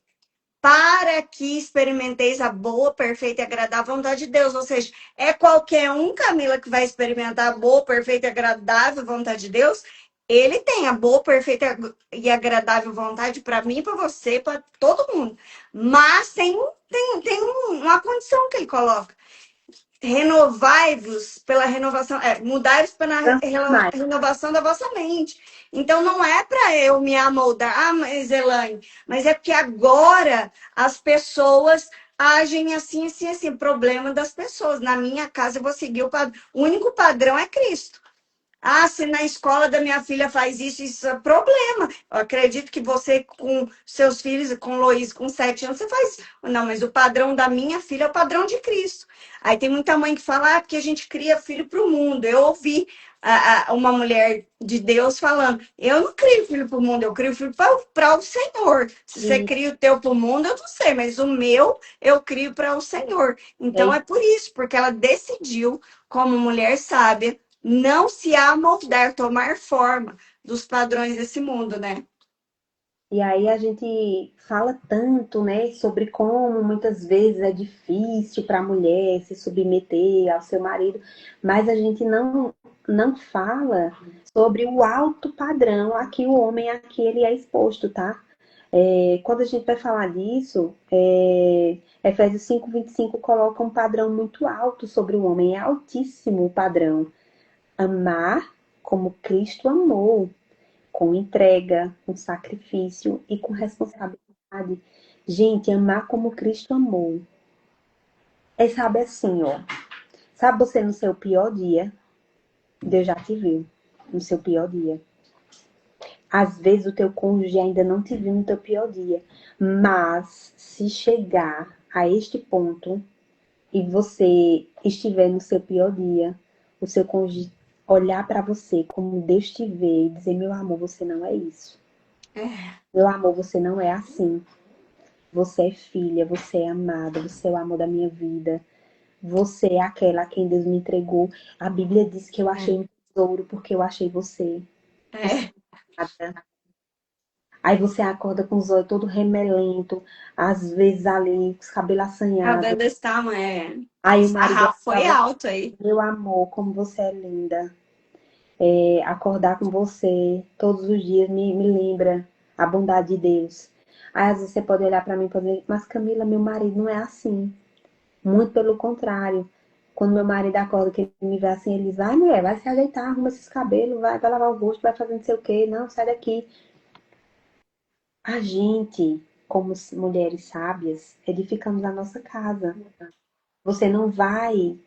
Speaker 1: Para que experimenteis a boa, perfeita e agradável vontade de Deus. Ou seja, é qualquer um, Camila, que vai experimentar a boa, perfeita e agradável vontade de Deus. Ele tem a boa, perfeita e agradável vontade para mim, para você, para todo mundo. Mas tem uma condição que ele coloca. Renovai-vos pela renovação, mudai-vos pela
Speaker 2: transformar.
Speaker 1: renovação da vossa mente. Então não é para eu me amoldar, mas Elaine, mas é porque agora as pessoas agem assim, assim, assim. Problema das pessoas. Na minha casa eu vou seguir o padrão. O único padrão é Cristo. Ah, se na escola da minha filha faz isso, isso é problema. Eu acredito que você, com seus filhos, com o Loís, com 7 anos, você faz. Não, mas o padrão da minha filha é o padrão de Cristo. Aí tem muita mãe que fala, porque a gente cria filho para o mundo. Eu ouvi uma mulher de Deus falando, eu não crio filho para o mundo, eu crio filho para o Senhor. Se você
Speaker 2: E
Speaker 1: cria o teu para o mundo, eu não sei, mas o meu eu crio para o Senhor.
Speaker 2: é
Speaker 1: Então é por isso, porque ela decidiu, como mulher sábia, não se amoldar, tomar forma dos padrões desse mundo, né?
Speaker 2: E aí a gente fala tanto, né, sobre como muitas vezes é difícil para a mulher se submeter ao seu marido, mas a gente não fala sobre o alto padrão a que o homem aqui ele é exposto, tá? Quando a gente vai falar disso, Efésios 5:25 coloca um padrão muito alto sobre o homem, é altíssimo o padrão. Amar como Cristo amou, com entrega, com sacrifício e com responsabilidade. Gente, amar como Cristo amou. Sabe assim, ó. Sabe você no seu pior dia? Deus já te viu no seu pior dia. Às vezes o teu cônjuge ainda não te viu no teu pior dia. Mas se chegar a este ponto e você estiver no seu pior dia, o seu cônjuge olhar para você como Deus te vê e dizer, meu amor, você não é isso.
Speaker 1: É,
Speaker 2: Meu amor, você não é assim. Você é filha, você é amada, você é o amor da minha vida. Você é aquela a quem Deus me entregou. A Bíblia diz que eu achei
Speaker 1: é,
Speaker 2: um tesouro porque eu achei você. Você
Speaker 1: é.
Speaker 2: é amada. Aí você acorda com os olhos todo remelento, às vezes ali, com os cabelos assanhados.
Speaker 1: Cabelo desse tamanho. É.
Speaker 2: Aí o marido olha
Speaker 1: Sarrafo
Speaker 2: pra
Speaker 1: foi
Speaker 2: você,
Speaker 1: alto aí.
Speaker 2: meu amor, como você é linda. Acordar com você todos os dias me lembra a bondade de Deus. Aí às vezes você pode olhar pra mim e dizer, mas Camila, meu marido não é assim. Muito pelo contrário. Quando meu marido acorda, que ele me vê assim, ele diz, vai mulher, vai se ajeitar, arruma esses cabelos, vai lavar o rosto, vai fazer não sei o quê. Não, sai daqui. A gente, como mulheres sábias, edificamos a nossa casa. Você não vai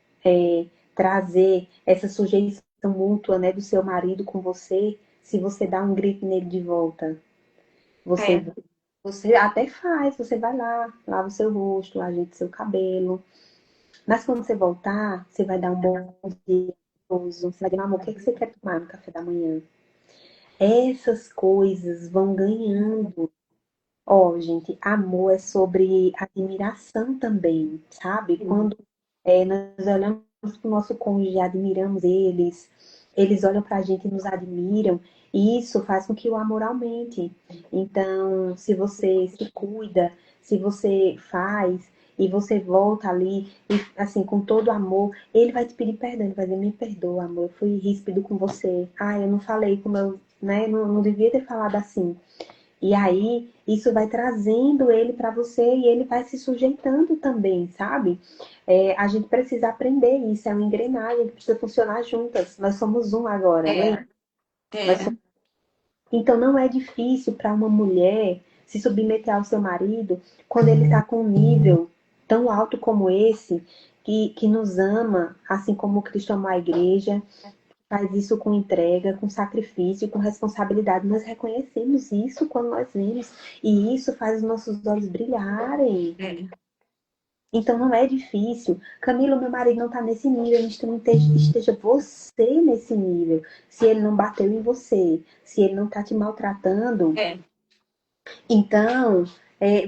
Speaker 2: trazer essa sujeição mútua, né, do seu marido com você se você dá um grito nele de volta. Você,
Speaker 1: É,
Speaker 2: você até faz, você vai lá, lava o seu rosto, ajeita o seu cabelo. Mas quando você voltar, você vai dar um bom dia, você vai dizer, amor, o que é que você quer tomar no café da manhã? Essas coisas vão ganhando. Ó, gente, amor é sobre admiração também, sabe? Quando nós olhamos para o nosso cônjuge, admiramos eles, eles olham para a gente e nos admiram, e isso faz com que o amor aumente. Então, se você se cuida, se você faz e você volta ali, e, assim, com todo amor, ele vai te pedir perdão, ele vai dizer, me perdoa, amor, eu fui ríspido com você. Ah, eu não falei como eu, né, não devia ter falado assim. E aí, isso vai trazendo ele para você e ele vai se sujeitando também, sabe? A gente precisa aprender isso, é uma engrenagem, a gente precisa funcionar juntas. Nós somos um agora, lembra?
Speaker 1: é, é.
Speaker 2: Então, não é difícil para uma mulher se submeter ao seu marido quando ele está com um nível tão alto como esse, que nos ama, assim como Cristo amou a igreja, faz isso com entrega, com sacrifício, com responsabilidade. Nós reconhecemos isso quando nós vemos. E isso faz os nossos olhos brilharem.
Speaker 1: É.
Speaker 2: Então não é difícil. Camila, meu marido não está nesse nível, então esteja você nesse nível. Se ele não bateu em você, se ele não está te maltratando,
Speaker 1: É.
Speaker 2: então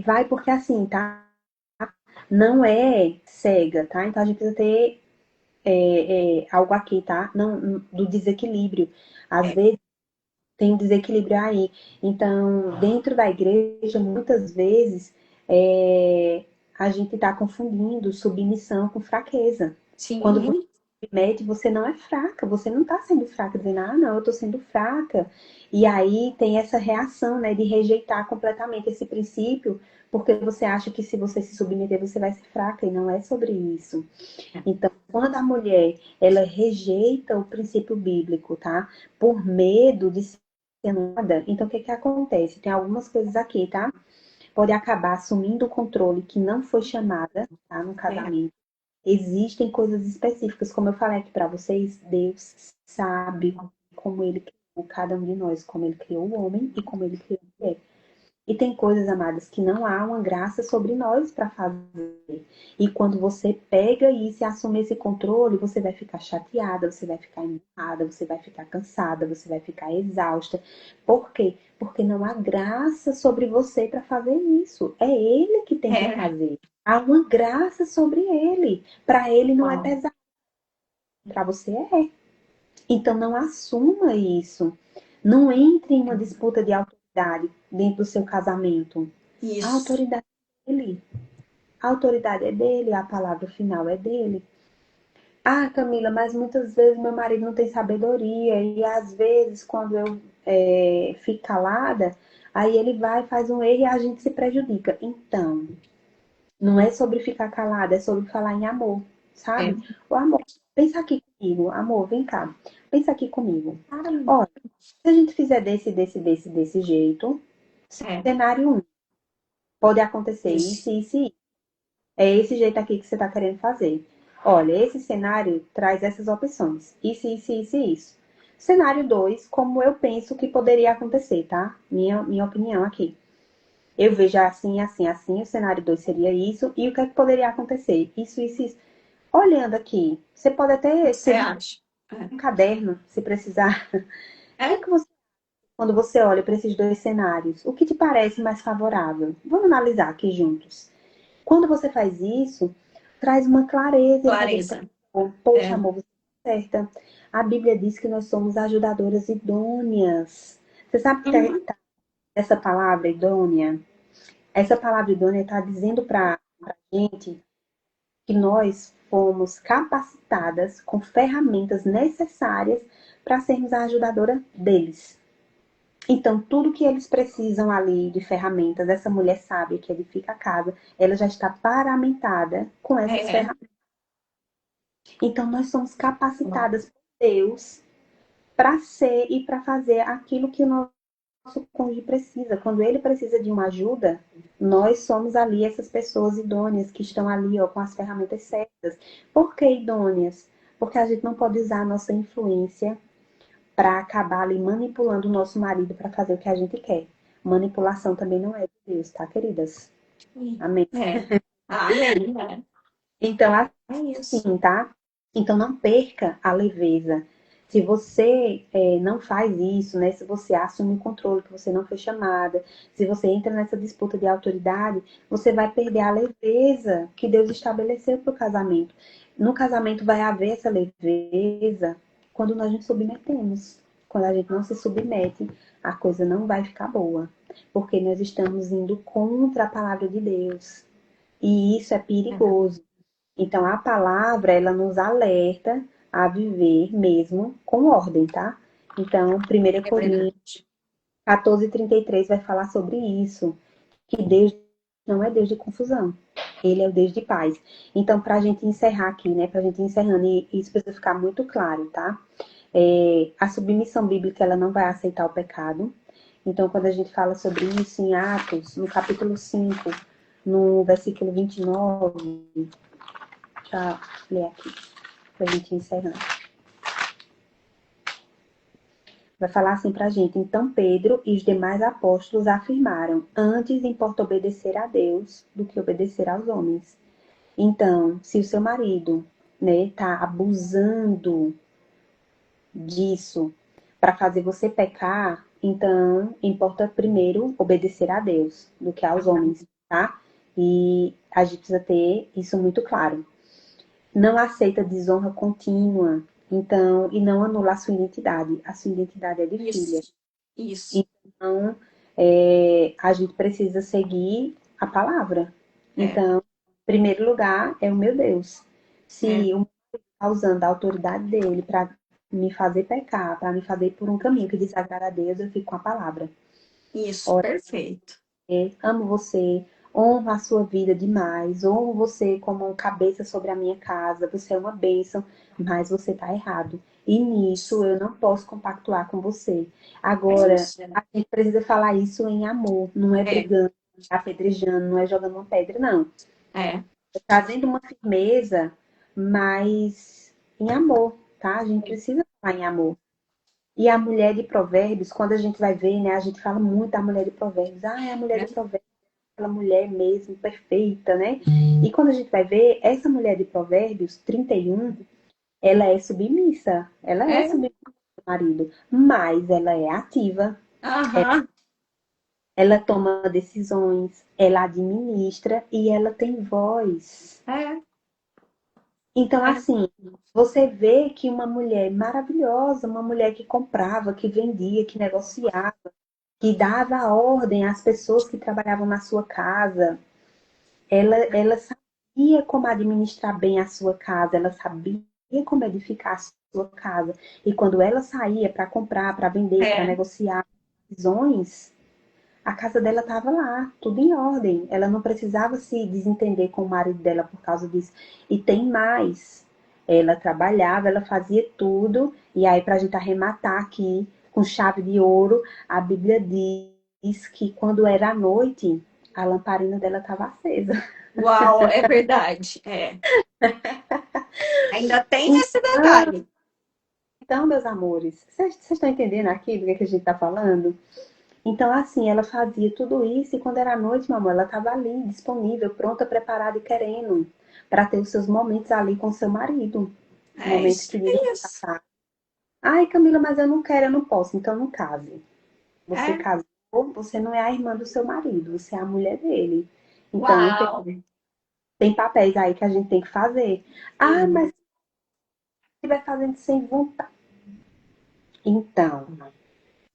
Speaker 2: vai porque assim, tá? Não é cega, tá? Então a gente precisa ter algo aqui, tá? Não, do desequilíbrio. Às
Speaker 1: É.
Speaker 2: vezes tem um desequilíbrio aí. Então, dentro da igreja, muitas vezes, a gente está confundindo submissão com fraqueza. Quando você
Speaker 1: Sim,
Speaker 2: se submete, você não é fraca, você não está sendo fraca, dizendo, ah, não, eu estou sendo fraca. E aí tem essa reação, né, de rejeitar completamente esse princípio, porque você acha que se você se submeter, você vai ser fraca, e não é sobre isso. Então, quando a mulher, ela rejeita o princípio bíblico, tá? Por medo de ser nada, então o que que acontece? Tem algumas coisas aqui, tá? Pode acabar assumindo o controle que não foi chamada, tá? No
Speaker 1: é,
Speaker 2: casamento. Existem coisas específicas, como eu falei aqui para vocês, Deus sabe como ele criou cada um de nós, como ele criou o homem e como ele criou a mulher. E tem coisas, amadas, que não há uma graça sobre nós para fazer. E quando você pega isso e assume esse controle, você vai ficar chateada, você vai ficar enojada, você vai ficar cansada, você vai ficar exausta. Por quê? Porque não há graça sobre você para fazer isso. É ele que tem que
Speaker 1: É.
Speaker 2: fazer. Há uma graça sobre ele. Para ele não é
Speaker 1: Uau.
Speaker 2: pesado, para você é. Então não assuma isso. Não entre em uma disputa de autoridade dentro do seu casamento. A
Speaker 1: Isso.
Speaker 2: autoridade é dele. A autoridade é dele, a palavra final é dele. Ah, Camila, mas muitas vezes meu marido não tem sabedoria e às vezes quando eu fico calada, aí ele vai, faz um erro e a gente se prejudica. Então, não é sobre ficar calada, é sobre falar em amor,
Speaker 1: É.
Speaker 2: sabe? O amor, pensa aqui comigo, amor, vem cá, pensa aqui comigo.
Speaker 1: Caramba.
Speaker 2: Olha, se a gente fizer desse jeito,
Speaker 1: É.
Speaker 2: cenário um, pode acontecer
Speaker 1: Isso.
Speaker 2: isso e isso. É esse jeito aqui que você está querendo fazer. Olha, esse cenário traz essas opções. Isso e isso. Cenário 2, como eu penso que poderia acontecer, tá? Minha opinião aqui. Eu vejo assim, assim, assim. O cenário 2 seria isso. E o que é que poderia acontecer? Isso. Olhando aqui, você pode
Speaker 1: O
Speaker 2: até
Speaker 1: que você
Speaker 2: escrever
Speaker 1: acha?
Speaker 2: um caderno, se precisar. O que é
Speaker 1: É?
Speaker 2: que você, quando você olha para esses dois cenários, o que te parece mais favorável? Vamos analisar aqui juntos. Quando você faz isso, traz uma clareza e fazer,
Speaker 1: Clareza.
Speaker 2: poxa,
Speaker 1: É.
Speaker 2: amor, você está certa. A Bíblia diz que nós somos ajudadoras idôneas. Você sabe que
Speaker 1: Uhum.
Speaker 2: essa palavra idônea, essa palavra idônea está dizendo para a gente que nós fomos capacitadas com ferramentas necessárias para sermos a ajudadora deles. Então, tudo que eles precisam ali de ferramentas, essa mulher sábia que edifica a casa, ela já está paramentada com essas
Speaker 1: É.
Speaker 2: ferramentas. Então, nós somos
Speaker 1: Uau.
Speaker 2: capacitadas por Deus para ser e para fazer aquilo que o nosso cônjuge precisa. Quando ele precisa de uma ajuda, nós somos ali essas pessoas idôneas que estão ali ó, com as ferramentas certas. Por que idôneas? Porque a gente não pode usar a nossa influência para acabar ali manipulando o nosso marido para fazer o que a gente quer. Manipulação também não é de Deus, tá, queridas? Amém.
Speaker 1: É. Amém. É.
Speaker 2: Então,
Speaker 1: É isso.
Speaker 2: assim, tá? Então, não perca a leveza. Se você não faz isso, né? Se você assume o controle, que você não foi chamada, se você entra nessa disputa de autoridade, você vai perder a leveza que Deus estabeleceu para o casamento. No casamento vai haver essa leveza quando nós nos submetemos. Quando a gente não se submete, a coisa não vai ficar boa. Porque nós estamos indo contra a palavra de Deus. E isso é
Speaker 1: É.
Speaker 2: perigoso. Então, a palavra, ela nos alerta a viver mesmo com ordem, tá? Então, 1
Speaker 1: É
Speaker 2: Coríntios
Speaker 1: verdade.
Speaker 2: 14:33 vai falar sobre isso, que Deus não é Deus de confusão, Ele é o Deus de paz. Então, para a gente encerrar aqui, né, para a gente ir encerrando, e isso precisa ficar muito claro, tá? A submissão bíblica, ela não vai aceitar o pecado. Então, quando a gente fala sobre isso em Atos, no capítulo 5, no versículo 29, deixa eu ler aqui, para a gente ir encerrando. Vai falar assim pra gente. Então Pedro e os demais apóstolos afirmaram: antes importa obedecer a Deus do que obedecer aos homens. Então, se o seu marido, né, tá abusando disso para fazer você pecar, então importa primeiro obedecer a Deus do que aos homens, tá? E a gente precisa ter isso muito claro. Não aceita desonra contínua, então, e não anula a sua identidade. A sua identidade é de filha.
Speaker 1: Isso. Isso.
Speaker 2: Então, a gente precisa seguir a palavra.
Speaker 1: É.
Speaker 2: Então, em primeiro lugar, é o meu Deus.
Speaker 1: É.
Speaker 2: Se o está usando a autoridade dele para me fazer pecar, para me fazer por um caminho que desagrada a Deus, eu fico com a palavra.
Speaker 1: Isso.
Speaker 2: Ora,
Speaker 1: Perfeito.
Speaker 2: amo você, honro a sua vida demais, honro você como um cabeça sobre a minha casa, você é uma bênção, mas você está errado. E nisso eu não posso compactuar com você.
Speaker 1: É
Speaker 2: Agora,
Speaker 1: isso.
Speaker 2: a gente precisa falar isso em amor, não é
Speaker 1: É.
Speaker 2: brigando, apedrejando, não é jogando uma pedra, não.
Speaker 1: É.
Speaker 2: É trazendo uma firmeza, mas em amor, tá? A gente precisa falar em amor. E a mulher de Provérbios, quando a gente vai ver, né, a gente fala muito da mulher de Provérbios. Ah, é a mulher de Provérbios, aquela mulher mesmo, perfeita, né? E quando a gente vai ver, essa mulher de Provérbios 31, ela é submissa. Ela é
Speaker 1: É,
Speaker 2: submissa ao marido, mas ela é ativa,
Speaker 1: aham,
Speaker 2: ela toma decisões, ela administra e ela tem voz.
Speaker 1: é,
Speaker 2: Então,
Speaker 1: é,
Speaker 2: assim, você vê que uma mulher maravilhosa, uma mulher que comprava, que vendia, que negociava, que dava ordem às pessoas que trabalhavam na sua casa, ela sabia como administrar bem a sua casa, ela sabia como edificar a sua casa. E quando ela saía para comprar, para vender, para
Speaker 1: é.
Speaker 2: negociar decisões, a casa dela estava lá, tudo em ordem. Ela não precisava se desentender com o marido dela por causa disso. E tem mais. Ela trabalhava, ela fazia tudo. E aí, para a gente arrematar aqui, com chave de ouro, a Bíblia diz que quando era à noite, a lamparina dela estava acesa.
Speaker 1: Uau, é verdade. É. Ainda tem esse
Speaker 2: Então,
Speaker 1: detalhe.
Speaker 2: meus amores, vocês estão entendendo aqui do que a gente está falando? Então, assim, ela fazia tudo isso e quando era noite, mamãe, ela estava ali, disponível, pronta, preparada e querendo para ter os seus momentos ali com seu marido.
Speaker 1: É
Speaker 2: Momentos
Speaker 1: isso
Speaker 2: que ninguém
Speaker 1: isso.
Speaker 2: passar. Ai, Camila, mas eu não quero, eu não posso. Então, não case. Você
Speaker 1: É.
Speaker 2: casou, você não é a irmã do seu marido, você é a mulher dele. Então,
Speaker 1: Uau.
Speaker 2: tem papéis aí que a gente tem que fazer. Ah, mas
Speaker 1: Uhum.
Speaker 2: você vai fazendo sem vontade. Então,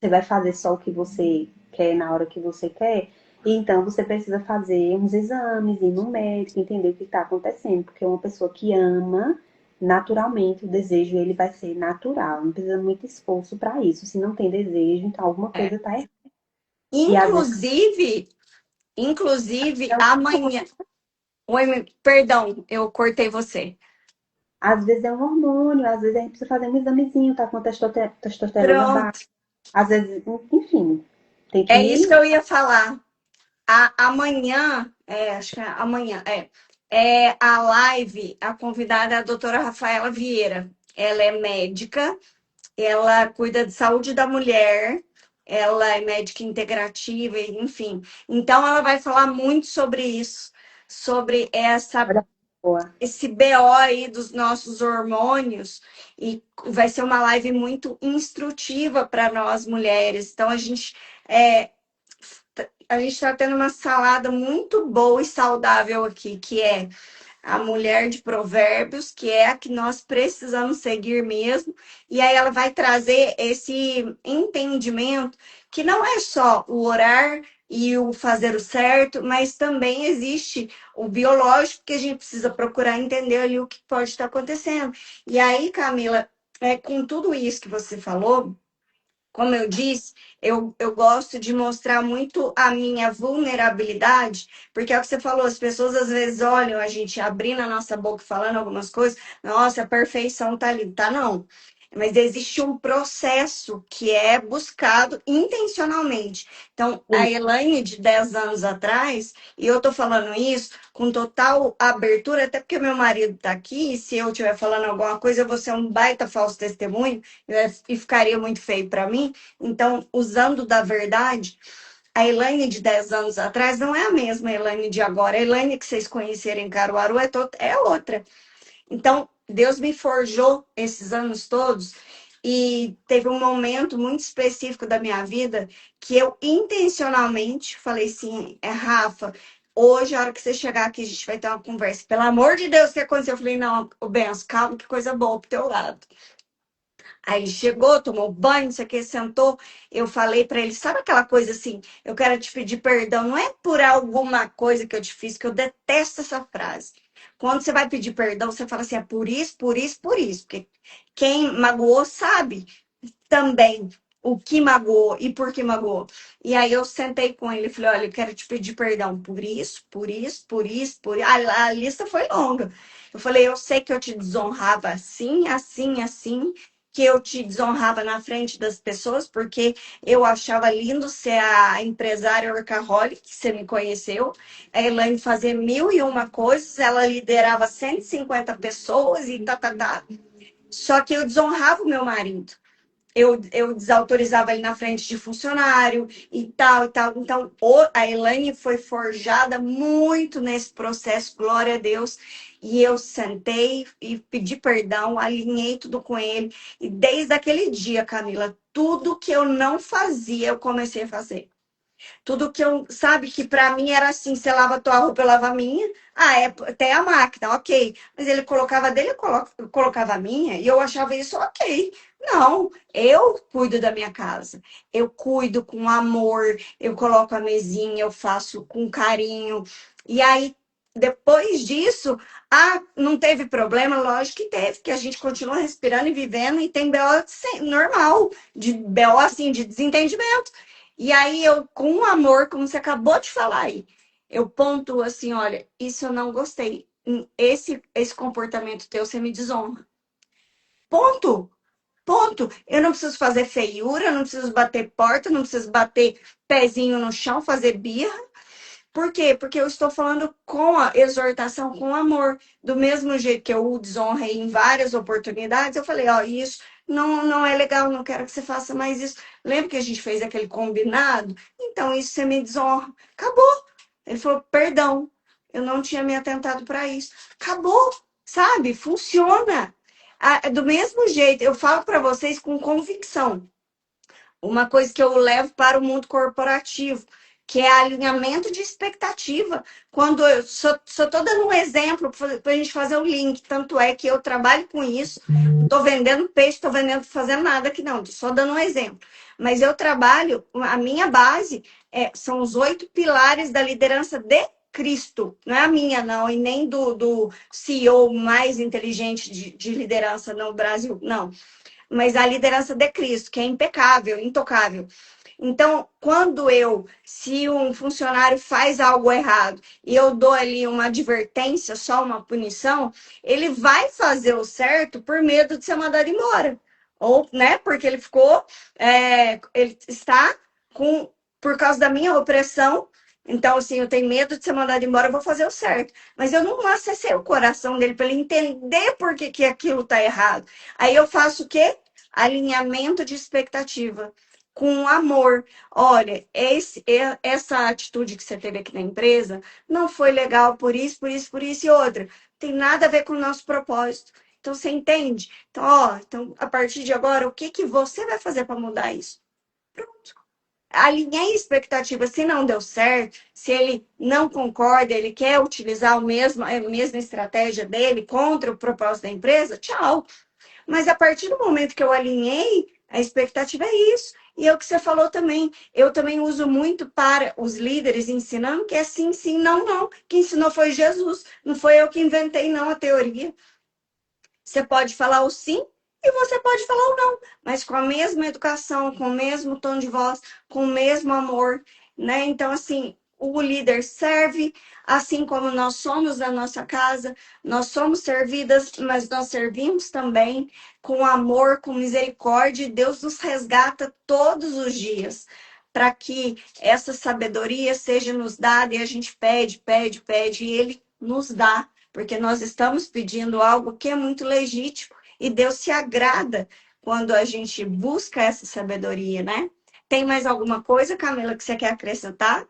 Speaker 2: você vai fazer só o que você quer na hora que você quer, e então você precisa fazer uns exames, ir no médico, entender o que está acontecendo, porque uma pessoa que ama, naturalmente o desejo ele vai ser natural, não precisa muito esforço para isso. Se não tem desejo, então alguma
Speaker 1: É.
Speaker 2: coisa está errada. E
Speaker 1: Inclusive, inclusive, amanhã. Oi, perdão, eu cortei você.
Speaker 2: às vezes é um hormônio, às vezes a gente precisa fazer um examezinho, tá com testosterona baixa,
Speaker 1: Pronto.
Speaker 2: às vezes, enfim, tem
Speaker 1: É isso que
Speaker 2: que.
Speaker 1: eu ia falar. Amanhã, acho que é amanhã, a live, a convidada é a doutora Rafaela Vieira. Ela é médica, ela cuida de saúde da mulher, ela é médica integrativa, enfim. Então, ela vai falar muito sobre isso, sobre
Speaker 2: Olha, boa.
Speaker 1: esse BO aí dos nossos hormônios, e vai ser uma live muito instrutiva para nós mulheres. Então, é, a gente está tendo uma salada muito boa e saudável aqui, que é a mulher de Provérbios, que é a que nós precisamos seguir mesmo. E aí ela vai trazer esse entendimento que não é só o orar e o fazer o certo, mas também existe o biológico que a gente precisa procurar entender ali o que pode estar acontecendo. E aí, Camila, com tudo isso que você falou, como eu disse, eu gosto de mostrar muito a minha vulnerabilidade, porque é o que você falou, as pessoas às vezes olham a gente abrindo a nossa boca e falando algumas coisas, nossa, a perfeição tá ali, tá não. Mas existe um processo que é buscado intencionalmente. Então, a Elaine de 10 anos atrás, e eu tô falando isso com total abertura, até porque meu marido tá aqui, e se eu estiver falando alguma coisa, eu vou ser um baita falso testemunho, e ficaria muito feio para mim. Então, usando da verdade, a Elaine de 10 anos atrás não é a mesma Elaine de agora. A Elaine que vocês conheceram em Caruaru é outra. Então, Deus me forjou esses anos todos e teve um momento muito específico da minha vida que eu intencionalmente falei assim, Rafa, hoje, a hora que você chegar aqui, a gente vai ter uma conversa. Pelo amor de Deus, o que aconteceu? Eu falei, não, o Benço, calma, que coisa boa pro teu lado. Aí ele chegou, tomou banho, não sei o que, sentou. Eu falei para ele, sabe aquela coisa assim, eu quero te pedir perdão, não é por alguma coisa que eu te fiz, que eu detesto essa frase. Quando você vai pedir perdão, você fala assim, é por isso, por isso, por isso. Porque quem magoou sabe também o que magoou e por que magoou. E aí eu sentei com ele e falei, olha, eu quero te pedir perdão por isso, por isso, por isso, por isso. A lista foi longa. Eu falei, eu sei que eu te desonrava assim, assim, assim, que eu te desonrava na frente das pessoas, porque eu achava lindo ser a empresária workaholic, que você me conheceu. A Elaine fazia mil e uma coisas, ela liderava 150 pessoas e tá. Só que eu desonrava o meu marido. eu desautorizava ele na frente de funcionário e tal e tal. Então, a Elaine foi forjada muito nesse processo, glória a Deus. E eu sentei e pedi perdão, alinhei tudo com ele. E desde aquele dia, Camila, tudo que eu não fazia, eu comecei a fazer. Tudo que eu, sabe, que pra mim era assim, você lava a tua roupa, eu lavo a minha. Ah, é, tem a máquina, ok. Mas ele colocava a dele, eu colocava a minha, e eu achava isso ok. Não, eu cuido da minha casa. Eu cuido com amor, eu coloco a mesinha, eu faço com carinho. E aí, depois disso, ah, não teve problema? Lógico que teve, que a gente continua respirando e vivendo, e tem BO normal, de BO assim, de desentendimento. E aí eu, com amor, como você acabou de falar aí, eu pontuo assim, olha, isso eu não gostei. Esse comportamento teu, você me desonra. Ponto. Ponto. Eu não preciso fazer feiura, eu não preciso bater porta, eu não preciso bater pezinho no chão, fazer birra. Por quê? Porque eu estou falando com a exortação, com amor. Do mesmo jeito que eu o desonrei em várias oportunidades, eu falei, ó, isso não é legal, não quero que você faça mais isso. Lembra que a gente fez aquele combinado? Então, isso você me desonra. Acabou. Ele falou, perdão, eu não tinha me atentado para isso. Acabou, sabe? Funciona. Do mesmo jeito, eu falo para vocês com convicção uma coisa que eu levo para o mundo corporativo, que é alinhamento de expectativa. Quando eu só estou dando um exemplo para a gente fazer o link, tanto é que eu trabalho com isso, não estou vendendo peixe, estou vendendo, fazendo nada aqui, não, estou só dando um exemplo. Mas eu trabalho, a minha base são os 8 pilares da liderança de Cristo, não é a minha, não, e nem do CEO mais inteligente de liderança no Brasil, não, mas a liderança de Cristo, que é impecável, intocável. Então, se um funcionário faz algo errado e eu dou ali uma advertência, só uma punição, ele vai fazer o certo por medo de ser mandado embora. Ou, né, porque ele ele está por causa da minha opressão. Então, assim, eu tenho medo de ser mandado embora, eu vou fazer o certo. Mas eu não acessei o coração dele para ele entender por que aquilo está errado. Aí eu faço o quê? Alinhamento de expectativa com amor. Olha, essa atitude que você teve aqui na empresa não foi legal por isso, por isso, por isso e outra. Tem nada a ver com o nosso propósito. Então, você entende? Então, então, a partir de agora, o que que você vai fazer para mudar isso? Pronto. Alinhei expectativa. Se não deu certo, se ele não concorda, ele quer utilizar a mesma estratégia dele contra o propósito da empresa, tchau. Mas a partir do momento que eu alinhei, a expectativa é isso. E é o que você falou também. Eu também uso muito para os líderes ensinando que é sim, sim, não, não. Quem ensinou foi Jesus. Não foi eu que inventei, não, a teoria. Você pode falar o sim e você pode falar o não, mas com a mesma educação, com o mesmo tom de voz, com o mesmo amor, né? Então, assim, o líder serve, assim como nós somos na nossa casa, nós somos servidas, mas nós servimos também com amor, com misericórdia, e Deus nos resgata todos os dias. Para que essa sabedoria seja nos dada e a gente pede, pede, pede, e Ele nos dá porque nós estamos pedindo algo que é muito legítimo e Deus se agrada quando a gente busca essa sabedoria, né? Tem mais alguma coisa, Camila, que você quer acrescentar?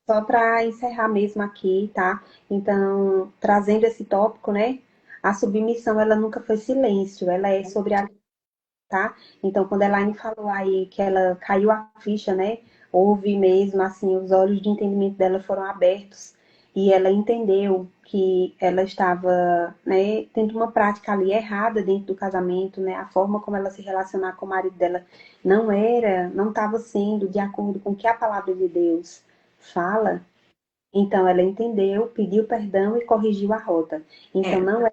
Speaker 2: Só para encerrar mesmo aqui, tá? Então, trazendo esse tópico, né? A submissão, ela nunca foi silêncio, ela é sobre a, tá? Então, quando a Elaine falou aí que ela caiu a ficha, né? Houve mesmo, assim, os olhos de entendimento dela foram abertos e ela entendeu que ela estava, né, tendo uma prática ali errada dentro do casamento, né? A forma como ela se relacionar com o marido dela não estava sendo de acordo com o que a palavra de Deus fala. Então, ela entendeu, pediu perdão e corrigiu a rota. Então,
Speaker 1: É.
Speaker 2: não é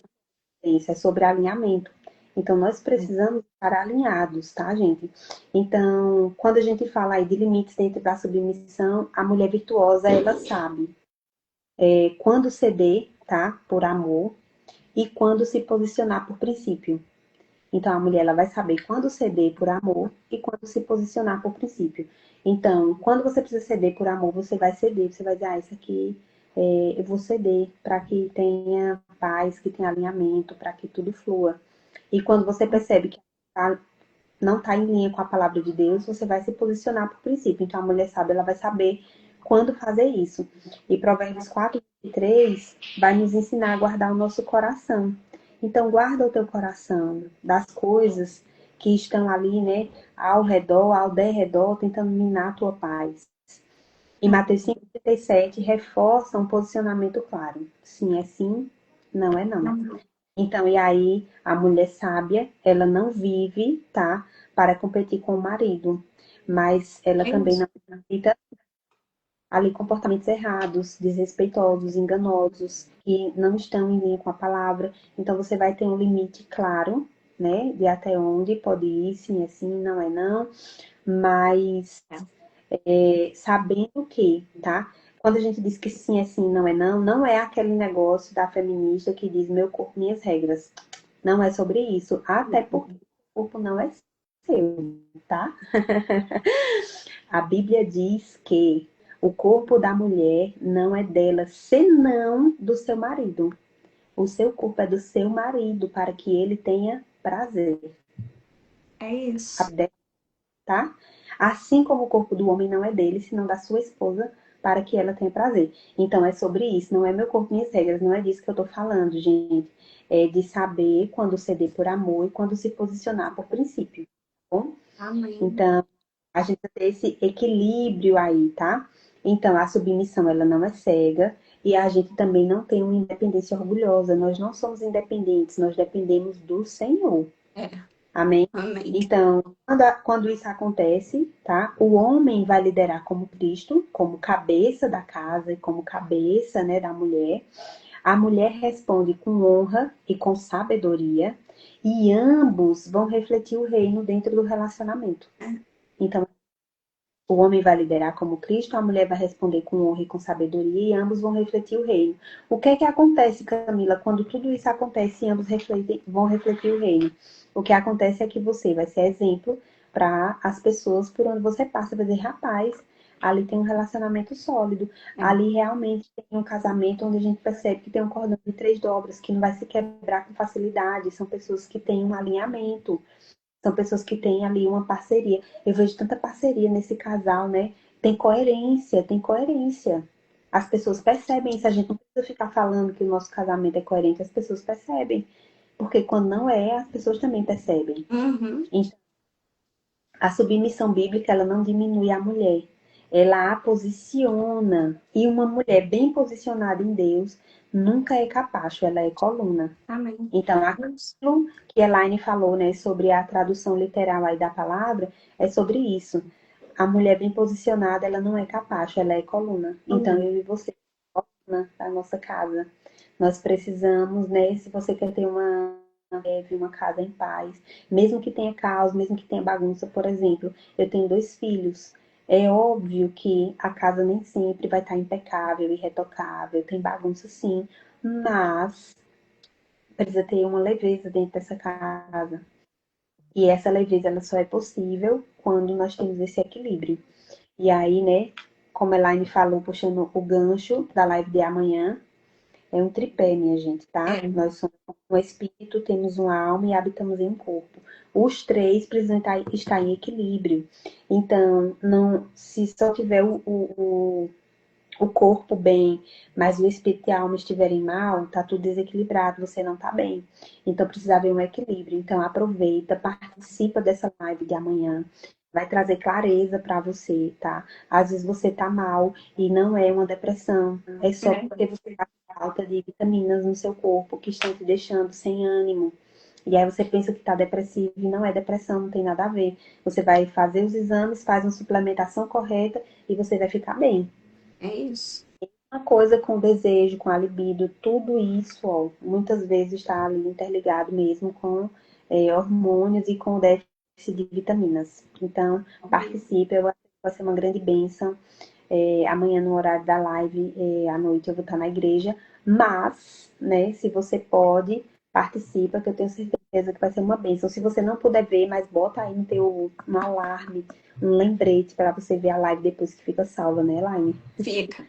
Speaker 2: isso, é sobre alinhamento. Então, nós precisamos estar alinhados, tá, gente? Então, quando a gente fala aí de limites dentro da submissão, a mulher virtuosa, ela sabe quando ceder, tá, por amor, e quando se posicionar por princípio. Então, a mulher ela vai saber quando ceder por amor e quando se posicionar por princípio. Então, quando você precisa ceder por amor, você vai ceder, você vai dizer, isso aqui eu vou ceder para que tenha paz, que tenha alinhamento, para que tudo flua. E quando você percebe que está não está em linha com a palavra de Deus, você vai se posicionar por princípio. Então, a mulher sábia, ela vai saber quando fazer isso. E Provérbios 4:3 vai nos ensinar a guardar o nosso coração. Então, guarda o teu coração das coisas que estão ali, né, ao redor, ao derredor, tentando minar a tua paz. E Mateus 5:37 reforça um posicionamento claro. Sim é sim, não é não. Então, e aí, a mulher sábia, ela não vive, tá, para competir com o marido, mas ela
Speaker 1: É
Speaker 2: também
Speaker 1: isso.
Speaker 2: não aceita ali comportamentos errados, desrespeitosos, enganosos, que não estão em linha com a palavra. Então, você vai ter um limite claro, né, de até onde pode ir, sim é sim, não é não, mas sabendo que, tá? Quando a gente diz que sim é sim, não é não, não é aquele negócio da feminista que diz meu corpo, minhas regras. Não é sobre isso, até porque o corpo não é seu, tá? A Bíblia diz que o corpo da mulher não é dela, senão do seu marido. O seu corpo é do seu marido, para que ele tenha prazer.
Speaker 1: É isso.
Speaker 2: Tá? Assim como o corpo do homem não é dele, senão da sua esposa, para que ela tenha prazer. Então é sobre isso, não é meu corpo, minhas regras, não é disso que eu tô falando, gente. É de saber quando ceder por amor e quando se posicionar por princípio, tá bom?
Speaker 1: Amém.
Speaker 2: Então, a gente tem esse equilíbrio aí, tá? Então, a submissão, ela não é cega e a gente também não tem uma independência orgulhosa. Nós não somos independentes, nós dependemos do Senhor.
Speaker 1: É.
Speaker 2: Amém?
Speaker 1: Amém.
Speaker 2: Então, quando isso acontece, tá? O homem vai liderar como Cristo, como cabeça da casa e como cabeça, né, da mulher. A mulher responde com honra e com sabedoria, e ambos vão refletir o reino dentro do relacionamento. Então, o homem vai liderar como Cristo, a mulher vai responder com honra e com sabedoria, e ambos vão refletir o reino. O que é que acontece, Camila, quando tudo isso acontece e ambos vão refletir o reino? O que acontece é que você vai ser exemplo para as pessoas por onde você passa, vai dizer, rapaz, ali tem um relacionamento sólido,
Speaker 1: É.
Speaker 2: ali realmente tem um casamento onde a gente percebe que tem um cordão de 3 dobras, que não vai se quebrar com facilidade, são pessoas que têm um alinhamento. São pessoas que têm ali uma parceria. Eu vejo tanta parceria nesse casal, né? Tem coerência, tem coerência. As pessoas percebem isso. A gente não precisa ficar falando que o nosso casamento é coerente. As pessoas percebem. Porque quando não é, as pessoas também percebem.
Speaker 1: Uhum.
Speaker 2: Então, a submissão bíblica, ela não diminui a mulher. Ela a posiciona. E uma mulher bem posicionada em Deus nunca é capacho, ela é coluna.
Speaker 1: Amém.
Speaker 2: Então,
Speaker 1: Isso.
Speaker 2: aquilo que a Elaine falou, né, sobre a tradução literal aí da palavra, é sobre isso. A mulher bem posicionada, ela não é capacho, ela é coluna. Então,
Speaker 1: Amém.
Speaker 2: eu e você, coluna da nossa casa. Nós precisamos, né, se você quer ter uma casa em paz, mesmo que tenha caos, mesmo que tenha bagunça, por exemplo, eu tenho 2 filhos. É óbvio que a casa nem sempre vai estar impecável e retocável, tem bagunça sim, mas precisa ter uma leveza dentro dessa casa. E essa leveza ela só é possível quando nós temos esse equilíbrio. E aí, né, como a Elaine falou, puxando o gancho da live de amanhã, é um tripé, minha gente, tá?
Speaker 1: É.
Speaker 2: Nós somos um espírito, temos uma alma e habitamos em um corpo. Os três precisam estar em equilíbrio. Então, não, se só tiver o corpo bem, mas o espírito e a alma estiverem mal, tá tudo desequilibrado, você não tá bem. Então precisa haver um equilíbrio. Então aproveita, participa dessa live de amanhã. Vai trazer clareza para você, tá? Às vezes você tá mal e não é uma depressão, é só
Speaker 1: É.
Speaker 2: porque você tá com falta de vitaminas no seu corpo que estão te deixando sem ânimo. E aí você pensa que tá depressivo e não é depressão, não tem nada a ver. Você vai fazer os exames, faz uma suplementação correta e você vai ficar bem.
Speaker 1: É isso.
Speaker 2: Uma coisa com o desejo, com a libido, tudo isso, ó, muitas vezes está ali interligado mesmo com hormônios e com o déficit de vitaminas. Então, participe, eu acho que vai ser uma grande bênção. Amanhã, no horário da live, à noite, eu vou estar na igreja, mas, né, se você pode, participa, que eu tenho certeza que vai ser uma bênção. Se você não puder ver, mas bota aí no teu um alarme, um lembrete para você ver a live depois que fica salva, né, Elaine?
Speaker 1: Fica.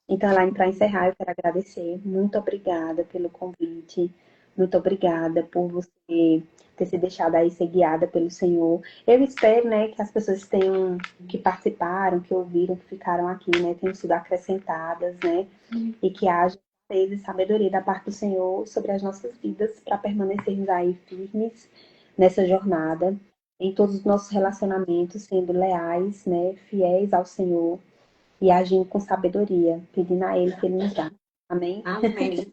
Speaker 2: Então, Elaine, para encerrar, eu quero agradecer. Muito obrigada pelo convite. Muito obrigada por você ter se deixado aí ser guiada pelo Senhor. Eu espero, né, que as pessoas tenham, que participaram, que ouviram, que ficaram aqui, né, tenham sido acrescentadas, né, e que haja certeza e sabedoria da parte do Senhor sobre as nossas vidas para permanecermos aí firmes nessa jornada, em todos os nossos relacionamentos, sendo leais, né, fiéis ao Senhor e agindo com sabedoria, pedindo a Ele que Ele nos dá. Amém?
Speaker 1: Amém.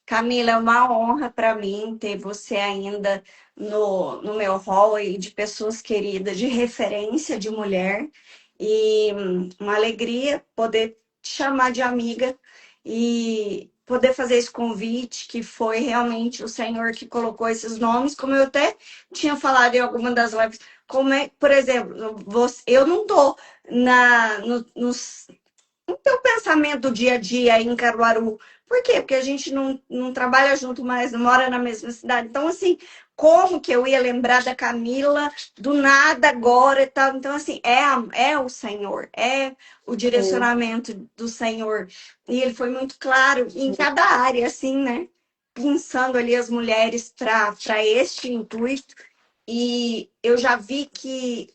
Speaker 1: Camila, é uma honra para mim ter você ainda no meu hall aí de pessoas queridas, de referência de mulher. E uma alegria poder te chamar de amiga e poder fazer esse convite, que foi realmente o Senhor que colocou esses nomes, como eu até tinha falado em alguma das lives. Como é, por exemplo, eu não estou nos teu pensamento do dia a dia aí em Caruaru. Por quê? Porque a gente não trabalha junto, mas não mora na mesma cidade. Então, assim, como que eu ia lembrar da Camila do nada agora e tal? Então, assim, é o Senhor, é o
Speaker 2: Sim.
Speaker 1: direcionamento do Senhor. E ele foi muito claro em cada área, assim, né? Pensando ali as mulheres para este intuito. E eu já vi que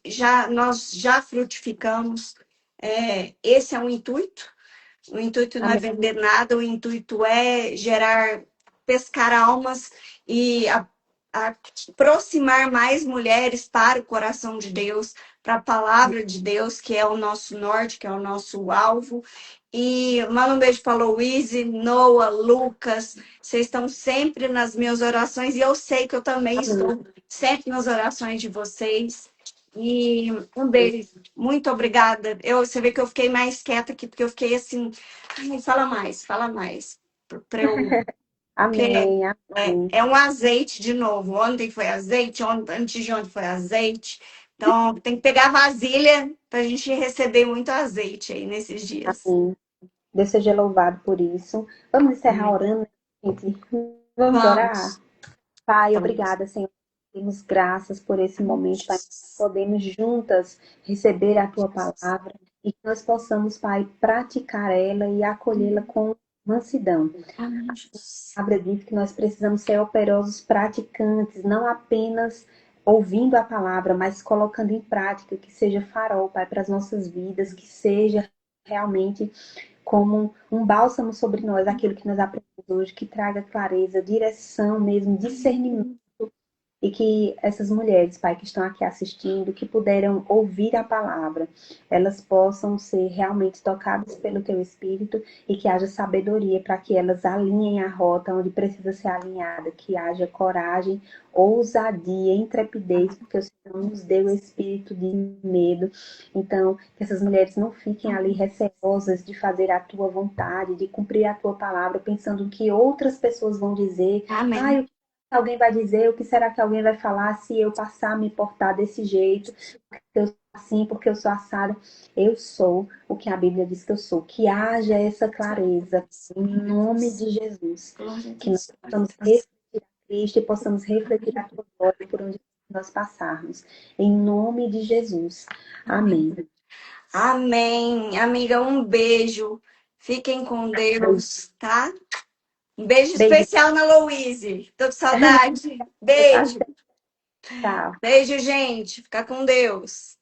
Speaker 1: nós já frutificamos. Esse é o intuito. O intuito não é
Speaker 2: Amém.
Speaker 1: vender nada, o intuito é gerar, pescar almas e aproximar mais mulheres para o coração de Deus, para a palavra de Deus, que é o nosso norte, que é o nosso alvo. E manda um beijo para Louise, Noah, Lucas. Vocês estão sempre nas minhas orações e eu sei que eu também
Speaker 2: Amém.
Speaker 1: estou sempre nas orações de vocês. E um beijo. Muito obrigada. Você vê que eu fiquei mais quieta aqui, porque eu fiquei assim. Ai, fala mais. Pra eu. Porque
Speaker 2: Amém. Amém.
Speaker 1: é um azeite de novo. Ontem foi azeite, antes de ontem foi azeite. Então, tem que pegar a vasilha para a gente receber muito azeite aí nesses dias.
Speaker 2: Amém. Deus seja louvado por isso. Vamos encerrar
Speaker 1: Amém.
Speaker 2: orando, gente. Vamos orar?
Speaker 1: Vamos.
Speaker 2: Pai,
Speaker 1: Vamos.
Speaker 2: obrigada, Senhor. Temos graças por esse momento, Pai. Podemos juntas receber a tua palavra e que nós possamos, Pai, praticar ela e acolhê-la com mansidão.
Speaker 1: Amém, Jesus.
Speaker 2: A palavra diz que nós precisamos ser operosos praticantes, não apenas ouvindo a palavra, mas colocando em prática, que seja farol, Pai, para as nossas vidas, que seja realmente como um bálsamo sobre nós, aquilo que nós aprendemos hoje, que traga clareza, direção mesmo, discernimento e que essas mulheres, Pai, que estão aqui assistindo, que puderam ouvir a palavra, elas possam ser realmente tocadas pelo Teu Espírito e que haja sabedoria para que elas alinhem a rota onde precisa ser alinhada, que haja coragem, ousadia, intrepidez, porque o Senhor nos deu o espírito de medo. Então, que essas mulheres não fiquem ali receosas de fazer a Tua vontade, de cumprir a Tua palavra, pensando que outras pessoas vão dizer,
Speaker 1: Amém.
Speaker 2: ai, alguém vai dizer, o que será que alguém vai falar se eu passar a me portar desse jeito, porque eu sou assim, porque eu sou assada. Eu sou o que a Bíblia diz que eu sou. Que haja essa clareza, em nome de Jesus.
Speaker 1: Glória a
Speaker 2: Que nós
Speaker 1: Deus. Glória
Speaker 2: possamos
Speaker 1: a Deus.
Speaker 2: refletir a Cristo e possamos refletir a tua glória por onde nós passarmos. Em nome de Jesus.
Speaker 1: Amém.
Speaker 2: Amém.
Speaker 1: Amém. Amiga, um beijo. Fiquem com Deus, tá? Um beijo
Speaker 2: Beijo.
Speaker 1: especial na Louise. Tô com saudade. Beijo.
Speaker 2: Tchau.
Speaker 1: Beijo, gente. Fica com Deus.